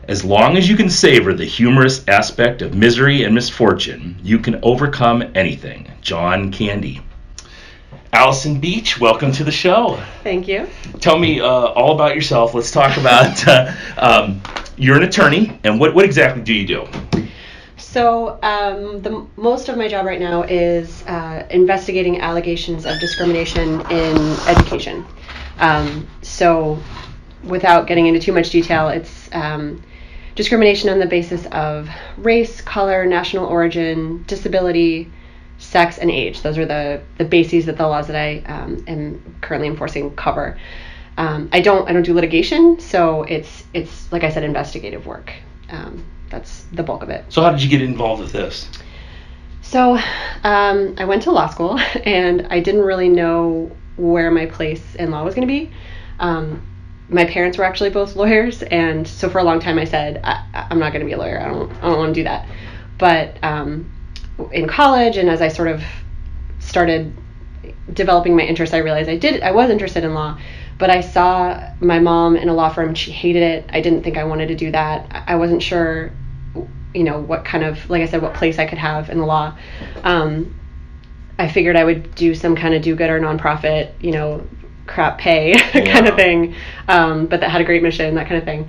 As long as you can savor the humorous aspect of misery and misfortune, you can overcome anything. John Candy. Allison Beach, welcome to the show. Thank you. Tell me all about yourself. Let's talk about, you're an attorney, and what exactly do you do? So most of my job right now is investigating allegations of discrimination in education. So without getting into too much detail, it's discrimination on the basis of race, color, national origin, disability, sex, and age. Those are the bases that the laws that I am currently enforcing cover. I don't do litigation, so it's like I said, investigative work. That's the bulk of it. So how did you get involved with this? So I went to law school, and I didn't really know where my place in law was going to be. My parents were actually both lawyers, and so for a long time I said, I'm not going to be a lawyer. I don't want to do that. But in college, and as I sort of started developing my interest, I realized I was interested in law, but I saw my mom in a law firm. She hated it. I didn't think I wanted to do that. I wasn't sure, what kind of, like I said, what place I could have in the law. I figured I would do some kind of do-gooder nonprofit, crap pay kind of thing, but that had a great mission, that kind of thing.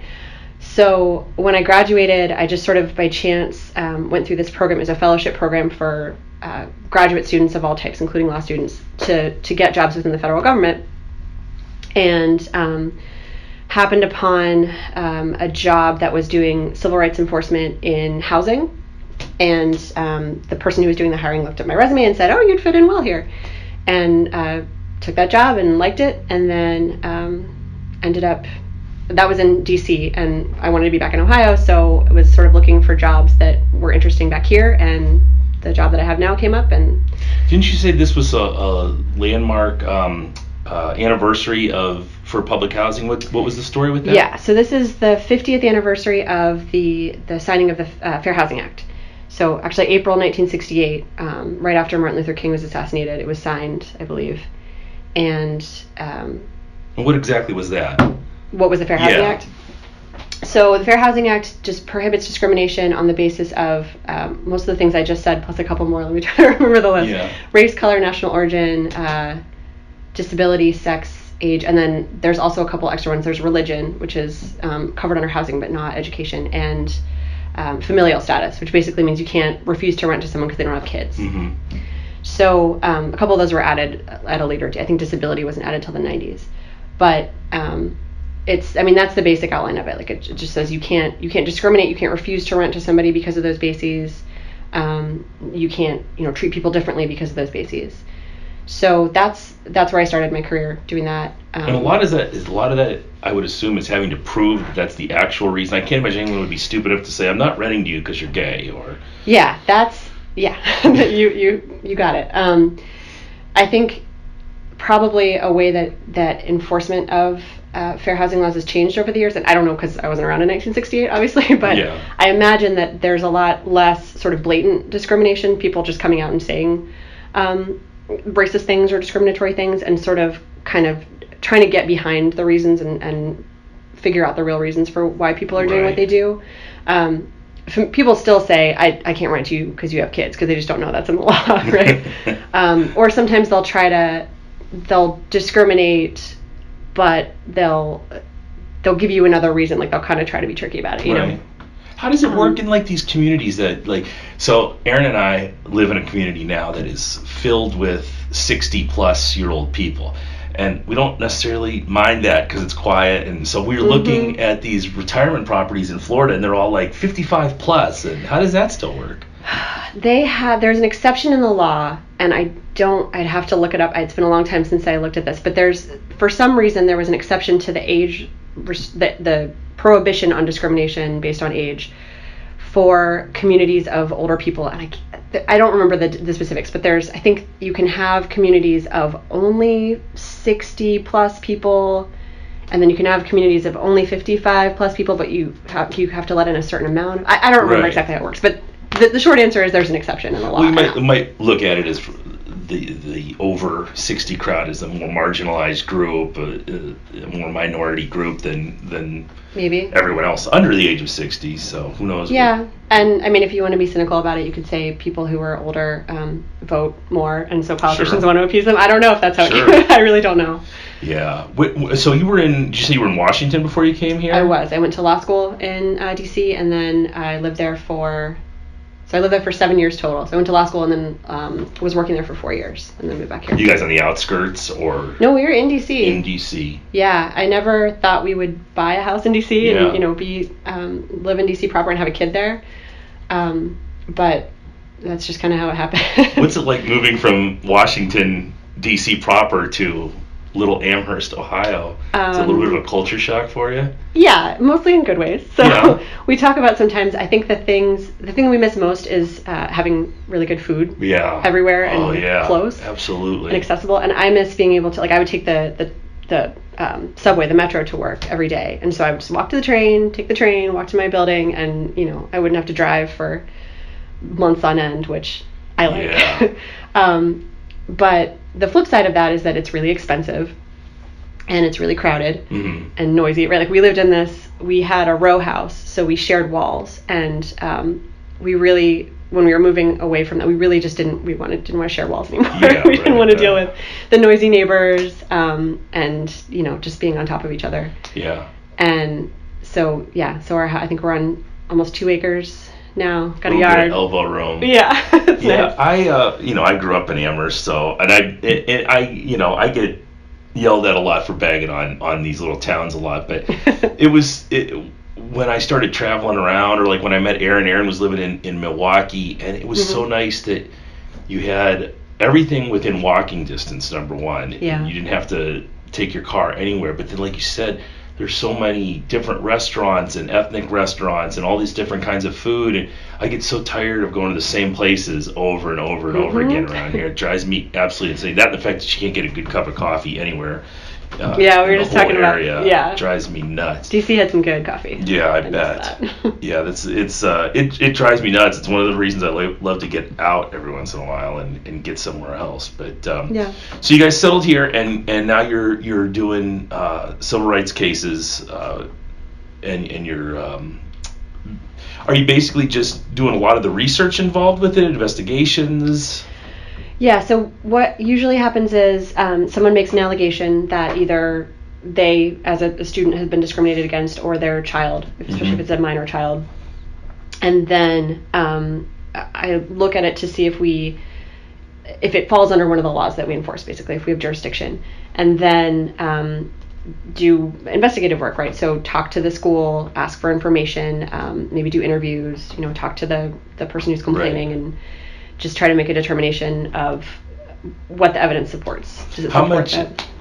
So when I graduated, I just sort of by chance went through this program. It was a fellowship program for graduate students of all types, including law students, to get jobs within the federal government, and happened upon a job that was doing civil rights enforcement in housing. And the person who was doing the hiring looked at my resume and said, "Oh, you'd fit in well here," and took that job and liked it, and then ended up, that was in DC, and I wanted to be back in Ohio, so I was sort of looking for jobs that were interesting back here, and the job that I have now came up. And didn't you say this was a landmark anniversary for public housing? What was the story with that? Yeah, so this is the 50th anniversary of the signing of the Fair Housing Act. So actually April 1968, right after Martin Luther King was assassinated, it was signed, I believe. And what exactly was that? What was the Fair Housing Act? So the Fair Housing Act just prohibits discrimination on the basis of most of the things I just said, plus a couple more. Let me try to remember the list. Yeah. Race, color, national origin, disability, sex, age, and then there's also a couple extra ones. There's religion, which is covered under housing but not education, and familial status, which basically means you can't refuse to rent to someone because they don't have kids. Mm-hmm. So a couple of those were added at a later date. I think disability wasn't added till the 90s. But that's the basic outline of it. Like it just says you can't discriminate, you can't refuse to rent to somebody because of those bases. You can't, treat people differently because of those bases. So that's where I started my career, doing that. And a lot of that, I would assume, is having to prove that that's the actual reason. I can't imagine anyone would be stupid enough to say, "I'm not renting to you because you're gay," or. Yeah, you got it. I think probably a way that enforcement of fair housing laws has changed over the years, and I don't know because I wasn't around in 1968, obviously, but yeah. I imagine that there's a lot less sort of blatant discrimination, people just coming out and saying racist things or discriminatory things, and sort of kind of trying to get behind the reasons and figure out the real reasons for why people are doing what they do. People still say, I can't rent to you because you have kids, because they just don't know that's in the law, right? Or sometimes they'll discriminate, but they'll give you another reason, like they'll kind of try to be tricky about it, you know? How does it work in like these communities that so Aaron and I live in a community now that is filled with 60-plus-year-old people. And we don't necessarily mind that because it's quiet. And so we're looking at these retirement properties in Florida, and they're all like 55 plus. And how does that still work? There's an exception in the law, and I'd have to look it up. It's been a long time since I looked at this, but for some reason, there was an exception to the age, the prohibition on discrimination based on age for communities of older people. And I don't remember the specifics, but I think you can have communities of only 60 plus people, and then you can have communities of only 55 plus people, but you have to let in a certain amount. I don't remember exactly how it works, but the short answer is there's an exception in the law. We might look at it as the over 60 crowd is a more marginalized group, a more minority group than maybe everyone else under the age of 60. So who knows? Yeah, and I mean, if you want to be cynical about it, you could say people who are older vote more, and so politicians want to appease them. I don't know if that's how it I really don't know. Yeah. So did you say you were in Washington before you came here? I was. I went to law school in D.C., and then I lived there So I lived there for 7 years total. So I went to law school and then was working there for 4 years and then moved back here. You guys on the outskirts or? No, we were in D.C. In D.C. Yeah, I never thought we would buy a house in D.C. and live in D.C. proper and have a kid there. But that's just kind of how it happened. What's it like moving from Washington D.C. proper to Little Amherst, Ohio? It's a little bit of a culture shock for you? Yeah, mostly in good ways. So we talk about sometimes, I think the thing we miss most is having really good food everywhere and close. Absolutely. And accessible. And I miss being able to, I would take the subway, the metro to work every day. And so I would just walk to the train, take the train, walk to my building, and, I wouldn't have to drive for months on end, which I like. Yeah. But the flip side of that is that it's really expensive and it's really crowded and noisy, right? Like we had a row house, so we shared walls, and we really, when we were moving away from that, we really just didn't want to share walls anymore. We didn't want to deal with the noisy neighbors and, just being on top of each other. Yeah. And so I think we're on almost 2 acres now. Got a yard, elbow room. Yeah. Yeah. Nice. I grew up in Amherst, so I get yelled at a lot for bagging on these little towns a lot, but when I started traveling around, or like when I met Aaron was living in Milwaukee, and it was so nice that you had everything within walking distance, number one. Yeah. You didn't have to take your car anywhere, but then, like you said, there's so many different restaurants and ethnic restaurants and all these different kinds of food, and I get so tired of going to the same places over and over and over again around here. It drives me absolutely insane. That and the fact that you can't get a good cup of coffee anywhere. We were just talking about drives me nuts. DC had some good coffee. Yeah, I bet. Yeah, it drives me nuts. It's one of the reasons I love to get out every once in a while and get somewhere else. But so you guys settled here, and now you're doing civil rights cases, and you're are you basically just doing a lot of the research involved with it, investigations? Yeah, so what usually happens is someone makes an allegation that either they, as a student, has been discriminated against, or their child, especially if it's a minor child. And then I look at it to see if it falls under one of the laws that we enforce, basically, if we have jurisdiction. And then do investigative work, right? So talk to the school, ask for information, maybe do interviews, talk to the person who's complaining, and just try to make a determination of what the evidence supports. How much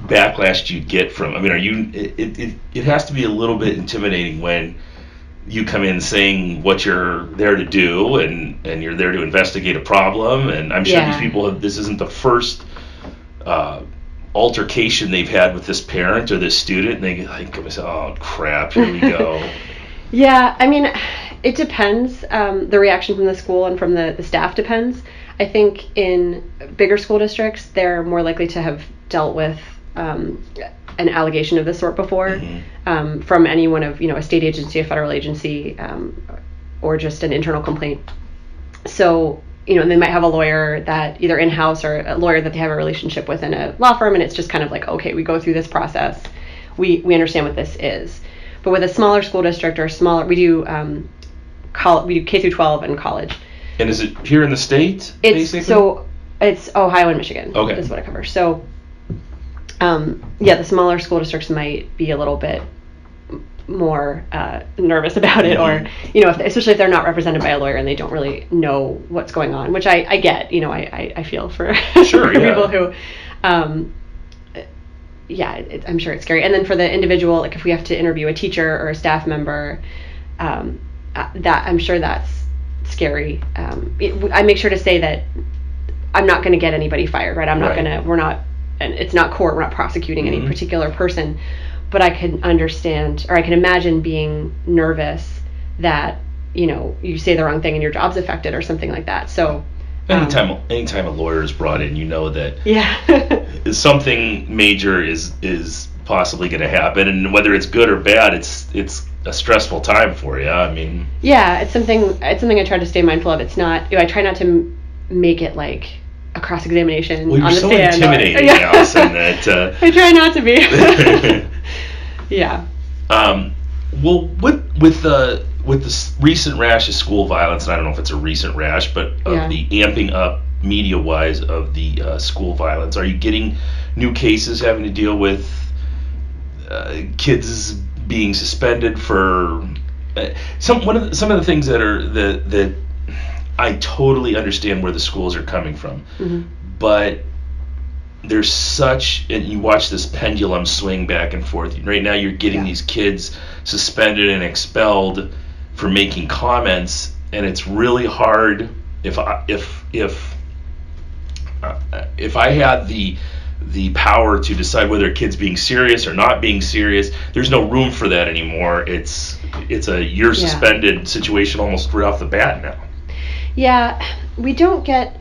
backlash do you get from? I mean, it has to be a little bit intimidating when you come in saying what you're there to do, and you're there to investigate a problem. And I'm sure these people this isn't the first altercation they've had with this parent or this student, and they like, oh crap, here we go. Yeah, I mean, it depends. The reaction from the school and from the staff depends. I think in bigger school districts, they're more likely to have dealt with an allegation of this sort before, from anyone of, a state agency, a federal agency, or just an internal complaint. So, and they might have a lawyer that either in-house or a lawyer that they have a relationship with in a law firm, and it's just kind of like, okay, we go through this process. We understand what this is. But with a smaller school district or smaller, we do K through 12 and college. And is it here in the state, basically? So it's Ohio and Michigan. Okay. Is what I cover. So, the smaller school districts might be a little bit more nervous about it, or especially if they're not represented by a lawyer and they don't really know what's going on, which I get. I feel for people who. I'm sure it's scary. And then for the individual, like if we have to interview a teacher or a staff member, that I'm sure that's scary. I make sure to say that I'm not going to get anybody fired, right? And it's not court, we're not prosecuting any particular person, but I can understand, or I can imagine being nervous that, you say the wrong thing and your job's affected or something like that. So Anytime a lawyer is brought in, you know that something major is possibly going to happen, and whether it's good or bad, it's a stressful time for you. I mean, it's something I try to stay mindful of. It's not, I try not to make it like a cross-examination on the so stand. Intimidating, Allison, that I try not to be. Yeah. Well, with the recent rash of school violence, and I don't know if it's a recent rash, but of the amping up media-wise of the school violence, are you getting new cases having to deal with kids being suspended for some of the things that I totally understand where the schools are coming from, but there's and you watch this pendulum swing back and forth. Right now you're getting these kids suspended and expelled for making comments, and it's really hard. If I had the power to decide whether a kid's being serious or not being serious, there's no room for that anymore. It's a you're suspended situation almost right off the bat now. Yeah, we don't get,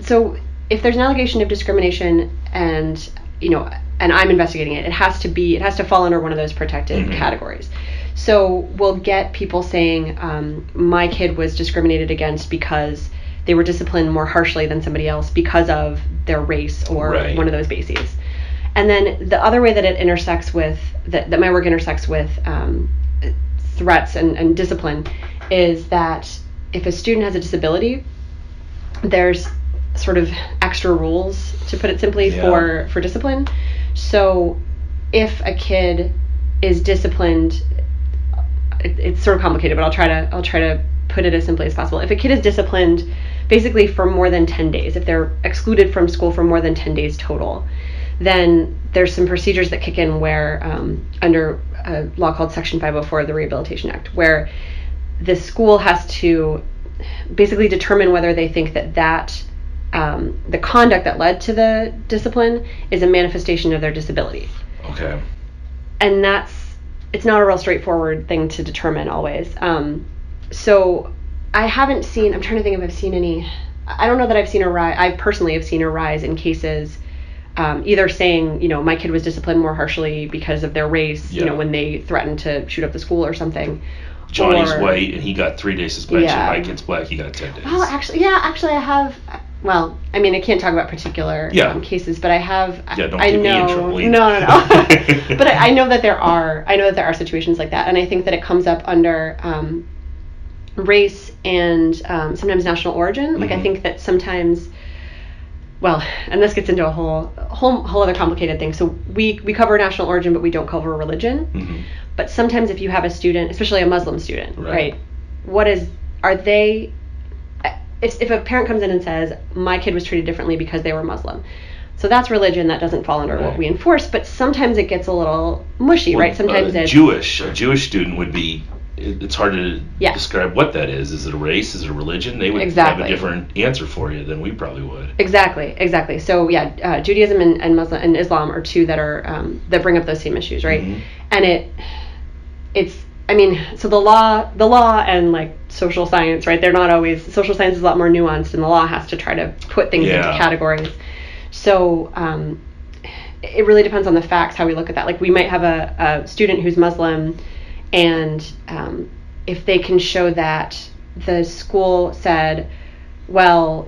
so if there's an allegation of discrimination and I'm investigating it, it has to fall under one of those protected categories. So we'll get people saying, my kid was discriminated against because they were disciplined more harshly than somebody else because of their race or one of those bases. And then the other way that it intersects with, that my work intersects with threats and discipline is that if a student has a disability, there's sort of extra rules, to put it simply, for discipline. So if a kid is disciplined, it's sort of complicated, but I'll try to put it as simply as possible. If a kid is disciplined basically for more than 10 days, if they're excluded from school for more than 10 days total, then there's some procedures that kick in where under a law called Section 504 of the Rehabilitation Act, where the school has to basically determine whether they think that the conduct that led to the discipline is a manifestation of their disability. Okay. And it's not a real straightforward thing to determine always. So I haven't seen, I'm trying to think if I've seen any, I don't know that I've seen a rise, I personally have seen a rise in cases either saying, my kid was disciplined more harshly because of their race, when they threatened to shoot up the school or something. Johnny's white and he got 3 days suspension. My kid's black, he got 10 days. Well, actually I have, I can't talk about particular cases, but I have. Yeah, don't get me in trouble either. No. But I know that there are situations like that, and I think that it comes up under race and sometimes national origin. Like I think that sometimes, and this gets into a whole other complicated thing. So we cover national origin, but we don't cover religion. But sometimes if you have a student, especially a Muslim student, right? If a parent comes in and says, my kid was treated differently because they were Muslim, so that's religion, that doesn't fall under what we enforce, but sometimes it gets a little mushy, right? Sometimes it's... A Jewish student would be, it's hard to describe what that is. Is it a race? Is it a religion? They would have a different answer for you than we probably would. Exactly. So Judaism and Muslim and Islam are two that are that bring up those same issues, right? And so the law and like social science, right? They're not always, social science is a lot more nuanced, and the law has to try to put things into categories. So it really depends on the facts, how we look at that. Like we might have a student who's Muslim, and if they can show that the school said, well,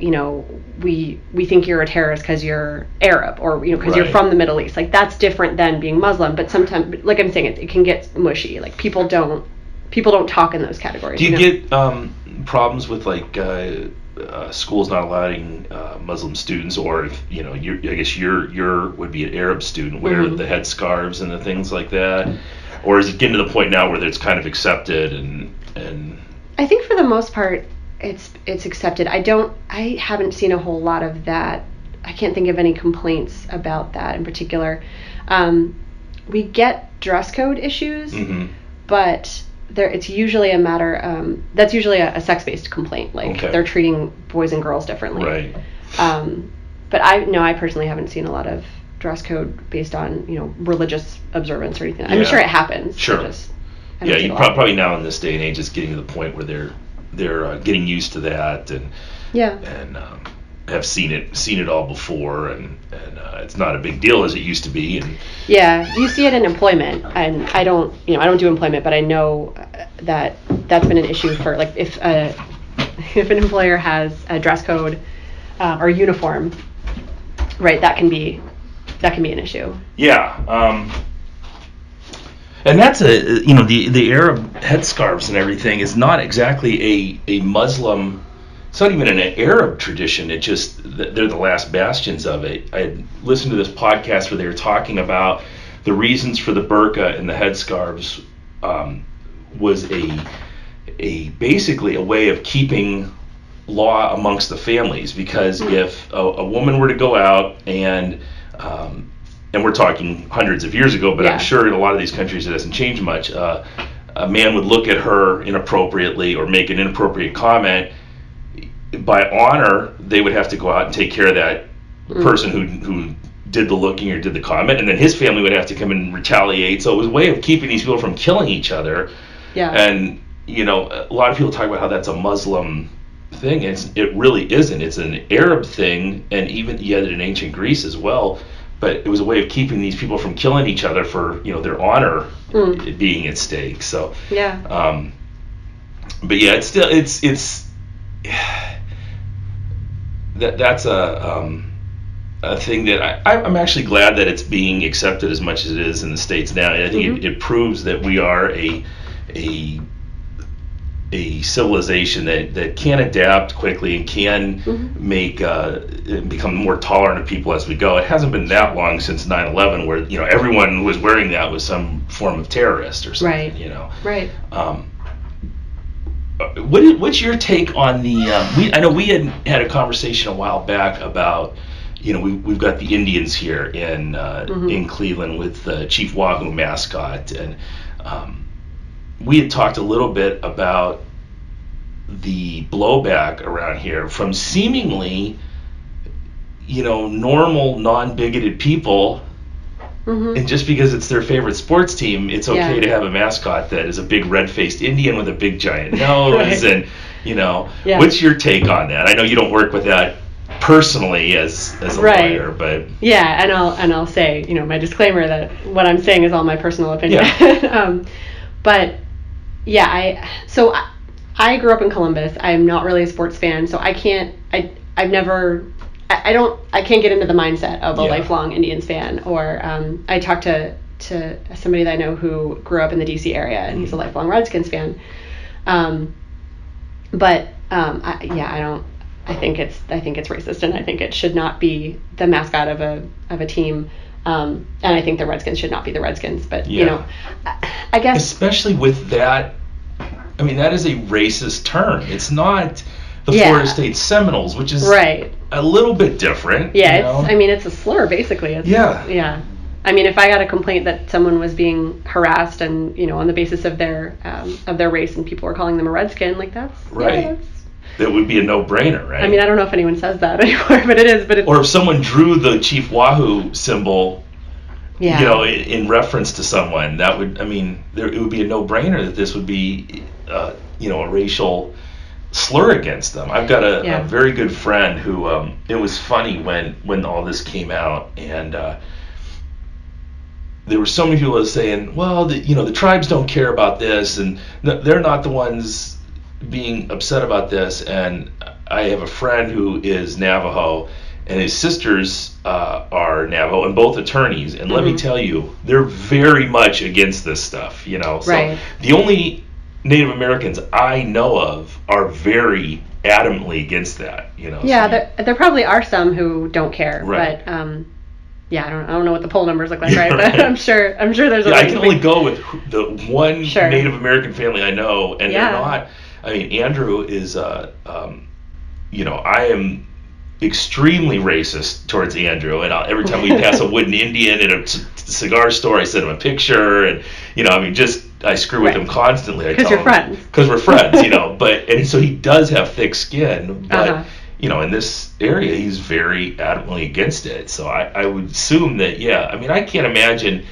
we think you're a terrorist because you're Arab, or because you're from the Middle East. Like that's different than being Muslim. But sometimes, like I'm saying, it can get mushy. Like people don't talk in those categories. Do you get problems with like schools not allowing Muslim students, or if I guess your would be an Arab student wear the headscarves and the things like that, or is it getting to the point now where it's kind of accepted and? I think for the most part, it's accepted. I haven't seen a whole lot of that. I can't think of any complaints about that in particular. We get dress code issues, but it's usually a matter, that's usually a sex-based complaint. Like they're treating boys and girls differently. Right. But I personally haven't seen a lot of dress code based on, religious observance or anything. I'm sure it happens. Sure. You probably now in this day and age it's getting to the point where they're getting used to that, and have seen it all before, and it's not a big deal as it used to be. And you see it in employment, and I don't do employment, but I know that that's been an issue for, like, if an employer has a dress code or uniform, right, that can be an issue. And that's the Arab headscarves and everything is not exactly a Muslim. It's not even an Arab tradition. It just, they're the last bastions of it. I had listened to this podcast where they were talking about the reasons for the burqa and the headscarves was basically a way of keeping law amongst the families, because if a woman were to go out and we're talking hundreds of years ago, but I'm sure in a lot of these countries it hasn't changed much, a man would look at her inappropriately or make an inappropriate comment. By honor, they would have to go out and take care of that person who did the looking or did the comment, and then his family would have to come and retaliate. So it was a way of keeping these people from killing each other. And a lot of people talk about how that's a Muslim thing. It really isn't. It's an Arab thing, and even you had it in ancient Greece as well. But it was a way of keeping these people from killing each other for their honor being at stake. So but yeah, it's still that's a thing that I'm actually glad that it's being accepted as much as it is in the States now. I think it proves that we are a civilization that can adapt quickly and can make become more tolerant of people as we go. It hasn't been that long since 9/11 where everyone who was wearing that was some form of terrorist or something. Right. What's your take on the? I know we had a conversation a while back about we've got the Indians here in Cleveland with Chief Wahoo Mascot, and we had talked a little bit about the blowback around here from seemingly normal, non-bigoted people. And just because it's their favorite sports team, it's okay to have a mascot that is a big red-faced Indian with a big giant nose. And what's your take on that? I know you don't work with that personally as a lawyer, but and I'll say my disclaimer that what I'm saying is all my personal opinion. But I grew up in Columbus. I'm not really a sports fan, so I can't get into the mindset of a lifelong Indians fan. Or I talked to somebody that I know who grew up in the DC area, and he's a lifelong Redskins fan. I think it's racist, and I think it should not be the mascot of a team. And I think the Redskins should not be the Redskins. But I guess especially with that, I mean, that is a racist term. It's not the Florida State Seminoles, which is a little bit different. It's a slur, basically. I mean, if I got a complaint that someone was being harassed and on the basis of their race, and people were calling them a Redskin, like that's that would be a no-brainer, right? I mean, I don't know if anyone says that anymore, but it is. But or if someone drew the Chief Wahoo symbol, in reference to someone, that would, it would be a no-brainer that this would be, a racial slur against them. I've got a very good friend who, it was funny when all this came out, and there were so many people that were saying, well, the tribes don't care about this, and they're not the ones being upset about this. And I have a friend who is Navajo, and his sisters are Navajo, and both attorneys. And let me tell you, they're very much against this stuff. So the only Native Americans I know of are very adamantly against that. There probably are some who don't care, but I don't know what the poll numbers look like, right? But I'm sure there's a I can only go with the one Native American family I know, and they're not. I mean, Andrew is, I am extremely racist towards Andrew, and every time we pass a wooden Indian in a cigar store, I send him a picture, and I screw with him constantly. Because you're friends. Because we're friends, and so he does have thick skin, but in this area, he's very adamantly against it. So I would assume that, I can't imagine,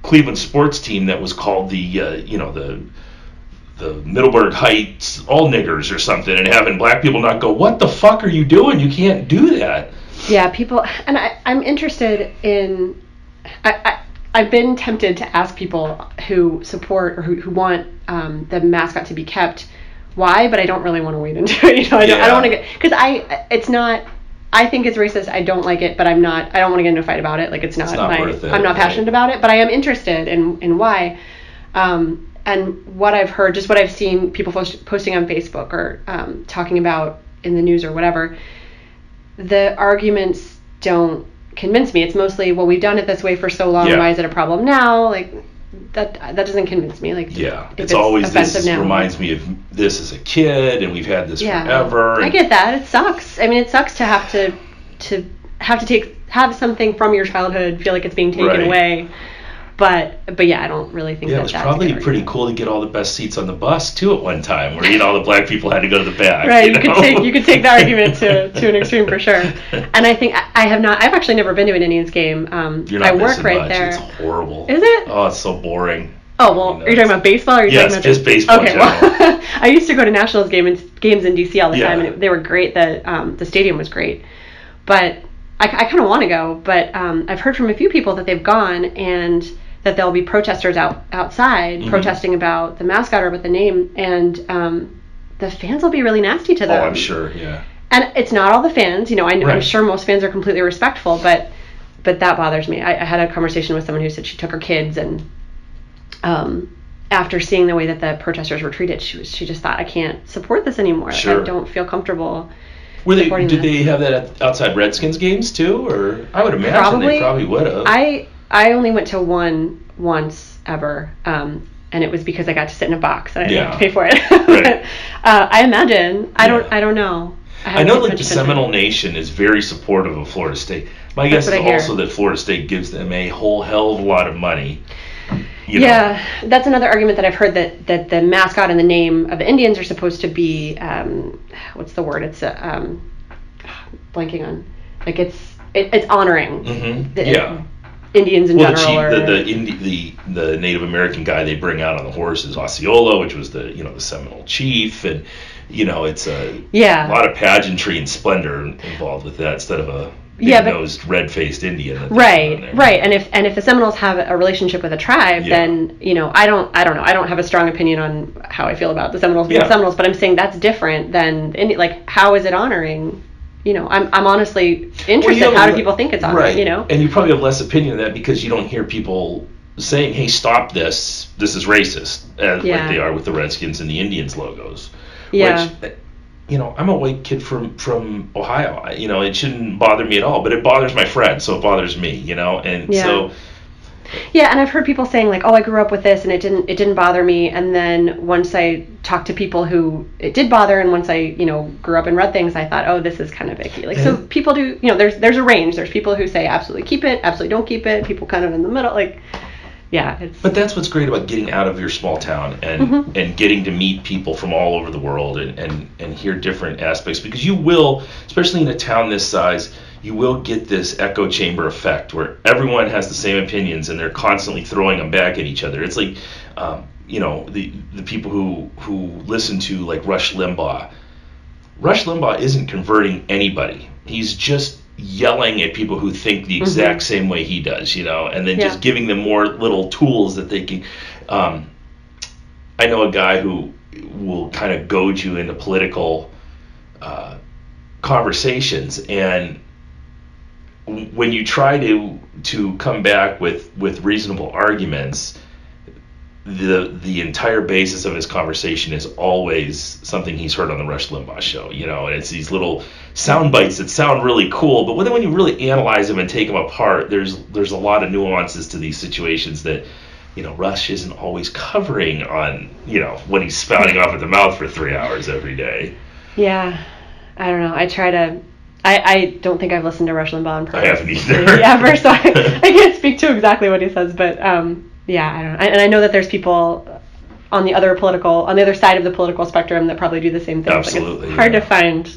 Cleveland sports team that was called the Middleburg Heights All Niggers or something, and having black people not go, what the fuck are you doing? You can't do that. Yeah, people, and I'm interested in, I've been tempted to ask people who support or who want the mascot to be kept why, but I don't really want to wade into it. I don't want to get, because I think it's racist. I don't like it, but I don't want to get into a fight about it. Like, it's not worth it. I'm not passionate about it, but I am interested in why. And what I've heard, just what I've seen people posting on Facebook or talking about in the news or whatever, the arguments don't convince me. It's mostly, well, we've done it this way for so long. Why is it a problem now? Like, that doesn't convince me. Like, it's always this now. Reminds me of this as a kid, and we've had this forever. I get that. It sucks. I mean, it sucks to have to have something from your childhood feel like it's being taken away. But yeah, I don't really think it was probably pretty cool to get all the best seats on the bus too at one time, where all the black people had to go to the back. Right, you could take that argument to an extreme for sure. And I think I've actually never been to an Indians game. You're not I work right much. there. It's horrible. Is it? Oh, it's so boring. Oh, well, are you talking about baseball, or are you talking about just baseball? Okay, well, I used to go to Nationals games in DC all the time, and they were great. The stadium was great, but I kind of want to go. But I've heard from a few people that they've gone and that there'll be protesters outside protesting about the mascot or about the name, and the fans will be really nasty to them. Oh, I'm sure, yeah. And it's not all the fans, I'm sure most fans are completely respectful, but that bothers me. I had a conversation with someone who said she took her kids, and after seeing the way that the protesters were treated, she just thought, I can't support this anymore. Sure. Like, I don't feel comfortable. Did they have that at outside Redskins games too, or I would imagine they probably would have. I only went to one once ever, and it was because I got to sit in a box and I didn't have to pay for it. Right. I imagine. I don't know. I know like the Seminole Nation is very supportive of Florida State. My guess is also that Florida State gives them a whole hell of a lot of money. Yeah, that's another argument that I've heard, that the mascot and the name of the Indians are supposed to be, what's the word? It's blanking on. Like, it's honoring. Mm-hmm. Indians in general. The Native American guy they bring out on the horse is Osceola, which was the Seminole chief, and it's a lot of pageantry and splendor involved with that instead of a big-nosed, red-faced Indian. Right. And if the Seminoles have a relationship with a tribe, then I don't know. I don't have a strong opinion on how I feel about the Seminoles being Seminoles, but I'm saying that's different than like, how is it honoring? I'm honestly interested. How do people think it's honoring? Right. And you probably have less opinion of that because you don't hear people saying, "Hey, stop this! This is racist," like they are with the Redskins and the Indians logos. Yeah. Which, I'm a white kid from Ohio. It shouldn't bother me at all, but it bothers my friends, so it bothers me. So. Yeah, and I've heard people saying like, "Oh, I grew up with this, and it didn't bother me." And then once I talked to people who it did bother, and once I grew up and read things, I thought, "Oh, this is kind of icky." Like, so people do, there's a range. There's people who say absolutely keep it, absolutely don't keep it. People kind of in the middle, like. Yeah, But that's what's great about getting out of your small town and getting to meet people from all over the world and hear different aspects, because you will, especially in a town this size, you will get this echo chamber effect where everyone has the same opinions and they're constantly throwing them back at each other. It's like, the people who listen to like Rush Limbaugh. Rush Limbaugh isn't converting anybody. He's just yelling at people who think the exact same way he does, and then just giving them more little tools that they can. I know a guy who will kind of goad you into political conversations, and when you try to come back with reasonable arguments, the entire basis of his conversation is always something he's heard on the Rush Limbaugh show, and it's these little sound bites that sound really cool, but when you really analyze them and take them apart, there's a lot of nuances to these situations that Rush isn't always covering on when he's spouting off at the mouth for 3 hours every day. Yeah, I don't know. I don't think I've listened to Rush Limbaugh in person. I haven't either. Ever, so I can't speak to exactly what he says, but yeah, I don't know. And I know that there's people on the other side of the political spectrum that probably do the same thing. Absolutely. Like, it's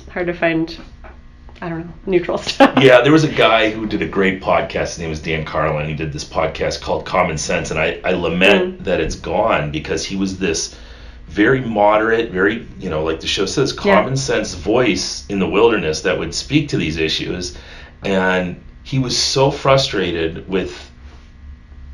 hard to find I don't know, neutral stuff. Yeah, there was a guy who did a great podcast. His name was Dan Carlin. He did this podcast called Common Sense, and I lament that it's gone, because he was this very moderate, very, like the show says, common sense voice in the wilderness that would speak to these issues. And he was so frustrated with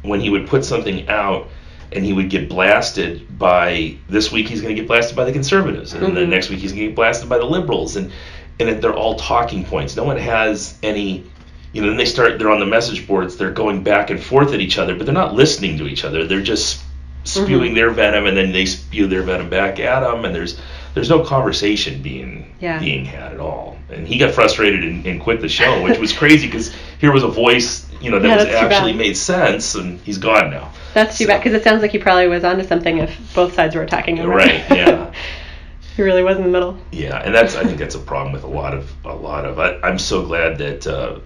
when he would put something out and he would get blasted by, this week he's going to get blasted by the conservatives, and the next week he's going to get blasted by the liberals, and they're all talking points. No one has any, then they're on the message boards, they're going back and forth at each other, but they're not listening to each other. They're just spewing their venom, and then they spew their venom back at them, and there's no conversation being had at all. And he got frustrated and quit the show, which was crazy, because here was a voice, that was actually made sense, and he's gone now. That's too bad, because it sounds like he probably was onto something if both sides were attacking him. Right, yeah. He really was in the middle. Yeah, and I think that's a problem with a lot of. I'm so glad that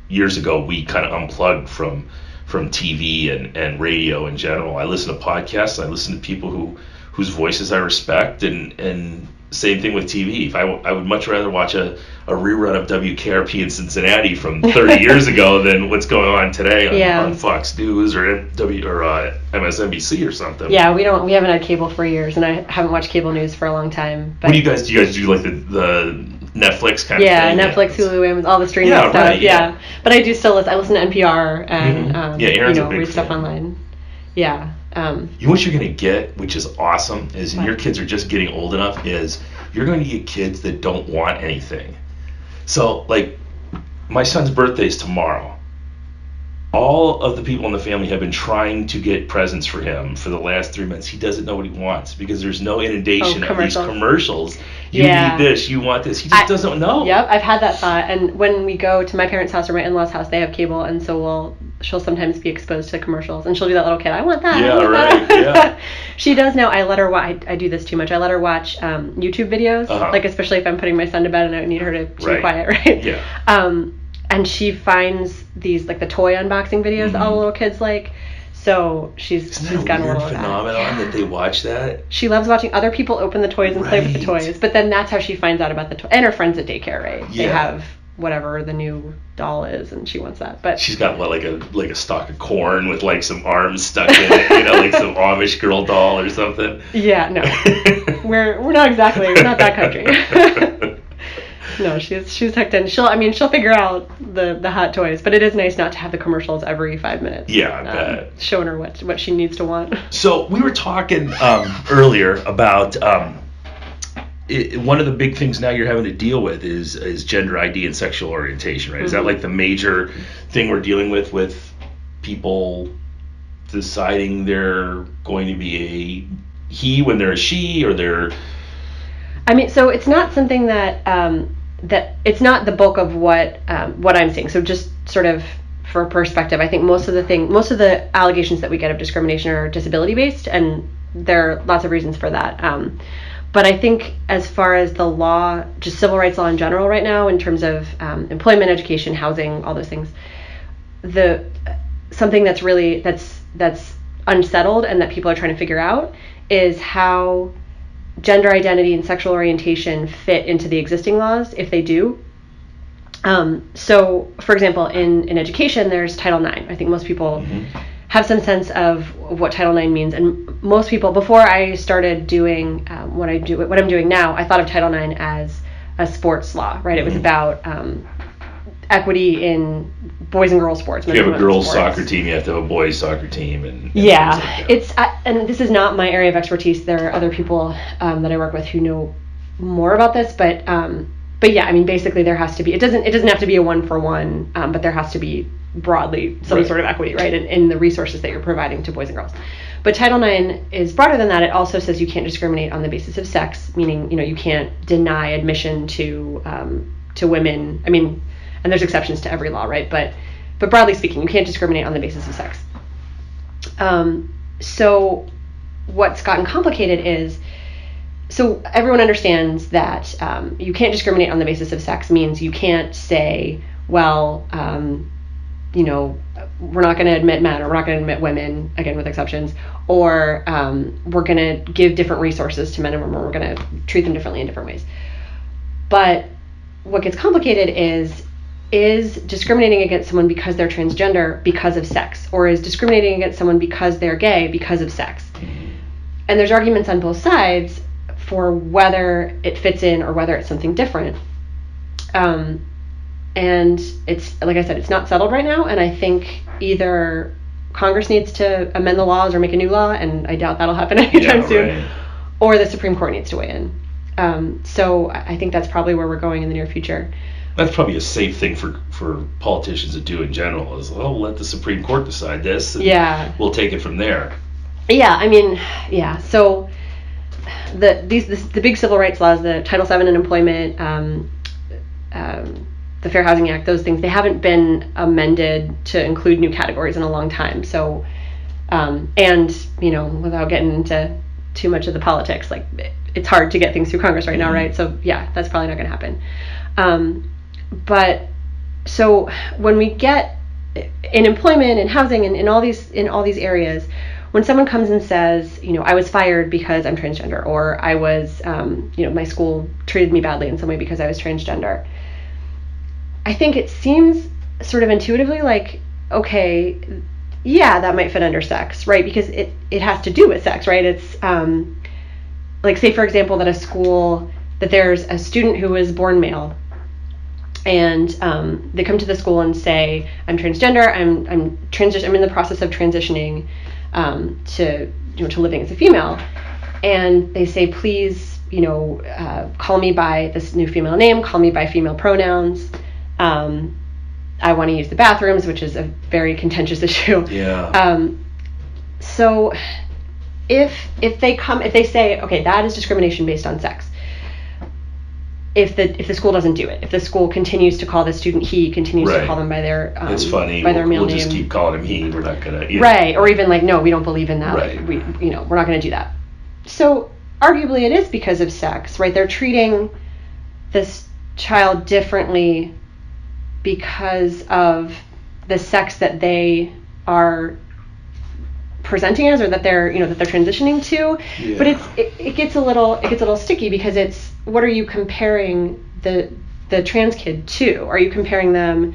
years ago we kind of unplugged from TV and radio in general. I listen to podcasts. I listen to people whose voices I respect, and same thing with TV. I would much rather watch a rerun of WKRP in Cincinnati from 30 years ago than what's going on today on Fox News or MSNBC or something. Yeah, we haven't had cable for years, and I haven't watched cable news for a long time. But what do you guys do? Like the Netflix kind of thing? Yeah, Netflix, Hulu, Amazon, all the streaming stuff. Right, yeah, but I do still listen. I listen to NPR and read stuff online. Yeah. You know what you're going to get, which is awesome, is, and your kids are just getting old enough, is you're going to get kids that don't want anything. So, like, my son's birthday is tomorrow. All of the people in the family have been trying to get presents for him for the last 3 months. He doesn't know what he wants, because there's no inundation of these commercials. You need this, you want this. He just doesn't know. Yep, I've had that thought. And when we go to my parents' house or my in-laws' house, they have cable, and so she'll sometimes be exposed to commercials, and she'll be that little kid, I want that. Yeah, right, yeah. She does now. I let her watch, I do this too much. I let her watch YouTube videos, like especially if I'm putting my son to bed and I need her to be quiet, right? Yeah. And she finds these, like, the toy unboxing videos that all the little kids like. So she's gotten a little of that. Phenomenon that they watch that. She loves watching other people open the toys and play with the toys. But then that's how she finds out about the toys. And her friends at daycare, right? Yeah. They have whatever the new doll is, and she wants that. But she's got like a stalk of corn with like some arms stuck in it, like some Amish girl doll or something. Yeah, no, we're not that country. No, she's hooked in. She'll figure out the hot toys, but it is nice not to have the commercials every 5 minutes. Yeah, I bet. Showing her what she needs to want. So we were talking earlier about one of the big things now you're having to deal with is gender ID and sexual orientation, right? Is that like the major thing we're dealing with people deciding they're going to be a he when they're a she, or they're... So it's not something that that it's not the bulk of what I'm seeing. So just sort of for perspective, I think most of the allegations that we get of discrimination are disability based, and there are lots of reasons for that. But I think as far as the law, just civil rights law in general right now, in terms of employment, education, housing, all those things, something that's really that's unsettled and that people are trying to figure out is how gender identity and sexual orientation fit into the existing laws, if they do. So, for example, in education, there's Title IX. I think most people have some sense of what Title IX means, and most people, before I started doing what I'm doing now, I thought of Title IX as a sports law, right? It was about equity in boys and girls sports. If you have a girls soccer team, you have to have a boys soccer team, and yeah, it's and this is not my area of expertise. There are other people that I work with who know more about this, but yeah, basically there has to be. It doesn't have to be a 1-for-1, but there has to be broadly some sort of equity, right, in the resources that you're providing to boys and girls. But Title IX is broader than that. It also says you can't discriminate on the basis of sex, meaning you can't deny admission to women. And there's exceptions to every law, right? But broadly speaking, you can't discriminate on the basis of sex. So what's gotten complicated is, so everyone understands that you can't discriminate on the basis of sex means you can't say, well, we're not going to admit men, or we're not going to admit women, again with exceptions, or we're going to give different resources to men and women, we're going to treat them differently in different ways. But what gets complicated is discriminating against someone because they're transgender because of sex, or is discriminating against someone because they're gay because of sex. And there's arguments on both sides for whether it fits in or whether it's something different. And it's, like I said, it's not settled right now, and I think either Congress needs to amend the laws or make a new law, and I doubt that'll happen anytime soon, right, or the Supreme Court needs to weigh in. So I think that's probably where we're going in the near future. That's probably a safe thing for politicians to do in general, is, let the Supreme Court decide this, and we'll take it from there. Yeah, I mean, yeah, so the big civil rights laws, the Title VII in employment, the Fair Housing Act, those things, they haven't been amended to include new categories in a long time. So, and, without getting into too much of the politics, like, it's hard to get things through Congress right now, right? So, yeah, that's probably not going to happen. But, so when we get in employment and housing and in all these areas, when someone comes and says, I was fired because I'm transgender, or I was, my school treated me badly in some way because I was transgender, I think it seems sort of intuitively like, okay, yeah, that might fit under sex, right? Because it has to do with sex, right? It's like, say, for example, that there's a student who was born male, and they come to the school and say, I'm transgender, I'm in the process of transitioning to living as a female, and they say, please, call me by this new female name, call me by female pronouns. I want to use the bathrooms, which is a very contentious issue. Yeah. So if they say, okay, that is discrimination based on sex. If the school doesn't do it, if the school continues to call the student he, continues to call them by their it's funny, by their male name, we'll just keep calling him he. We're not gonna right, or even like, no, we don't believe in that. Right. Like, we're not going to do that. So arguably, it is because of sex, right? They're treating this child differently because of the sex that they are presenting as, or that they're transitioning to. Yeah. But it gets a little sticky, because it's, what are you comparing the trans kid to? Are you comparing them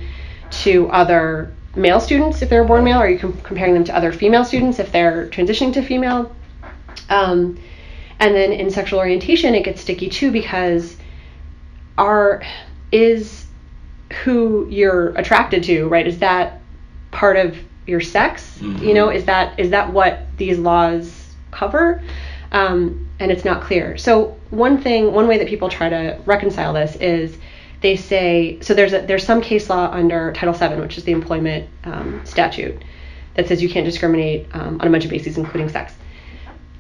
to other male students if they're born male? Are you comparing them to other female students if they're transitioning to female? And then in sexual orientation, it gets sticky too, because is who you're attracted to, right? Is that part of your sex? Mm-hmm. Is that what these laws cover? And it's not clear. So one way that people try to reconcile this is, they say, so there's some case law under Title VII, which is the employment statute, that says you can't discriminate on a bunch of bases, including sex.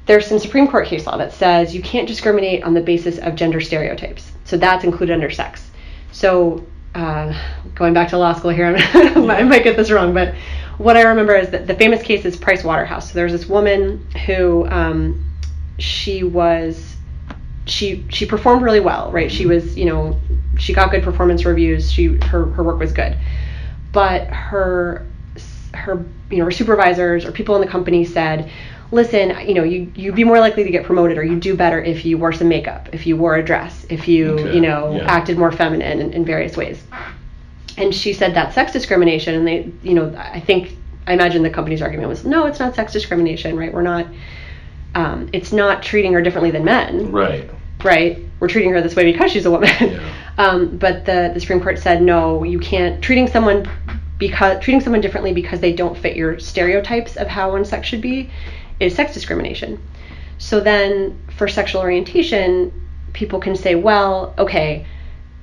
There's some Supreme Court case law that says you can't discriminate on the basis of gender stereotypes. So that's included under sex. So going back to law school here, I might get this wrong, but what I remember is that the famous case is Price Waterhouse. So there's this woman who she performed really well, right? She was, she got good performance reviews. Her work was good, but her supervisors or people in the company said, listen, you'd be more likely to get promoted, or you'd do better if you wore some makeup, if you wore a dress, if you, acted more feminine in various ways. And she said that's sex discrimination. And they, I imagine the company's argument was, no, it's not sex discrimination, right? We're not, it's not treating her differently than men. Right. Right? We're treating her this way because she's a woman. Yeah. But the Supreme Court said, no, you can't, treating someone differently because they don't fit your stereotypes of how one sex should be is sex discrimination. So then for sexual orientation, people can say, well, okay,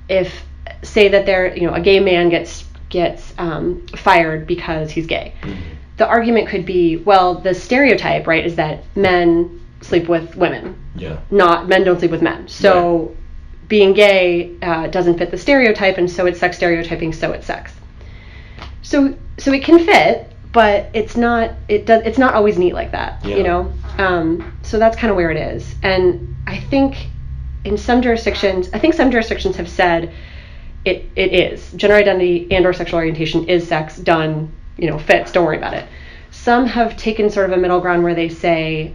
if, say that they're, a gay man gets fired because he's gay. Mm-hmm. The argument could be, well, the stereotype, right, is that men sleep with women. Yeah. Not men don't sleep with men. So being gay doesn't fit the stereotype, and so it's sex stereotyping, so it's sex. So it can fit, but it's not always neat like that, So that's kind of where it is. And I think some jurisdictions have said it is. Gender identity and or sexual orientation is sex, done, fits, don't worry about it. Some have taken sort of a middle ground where they say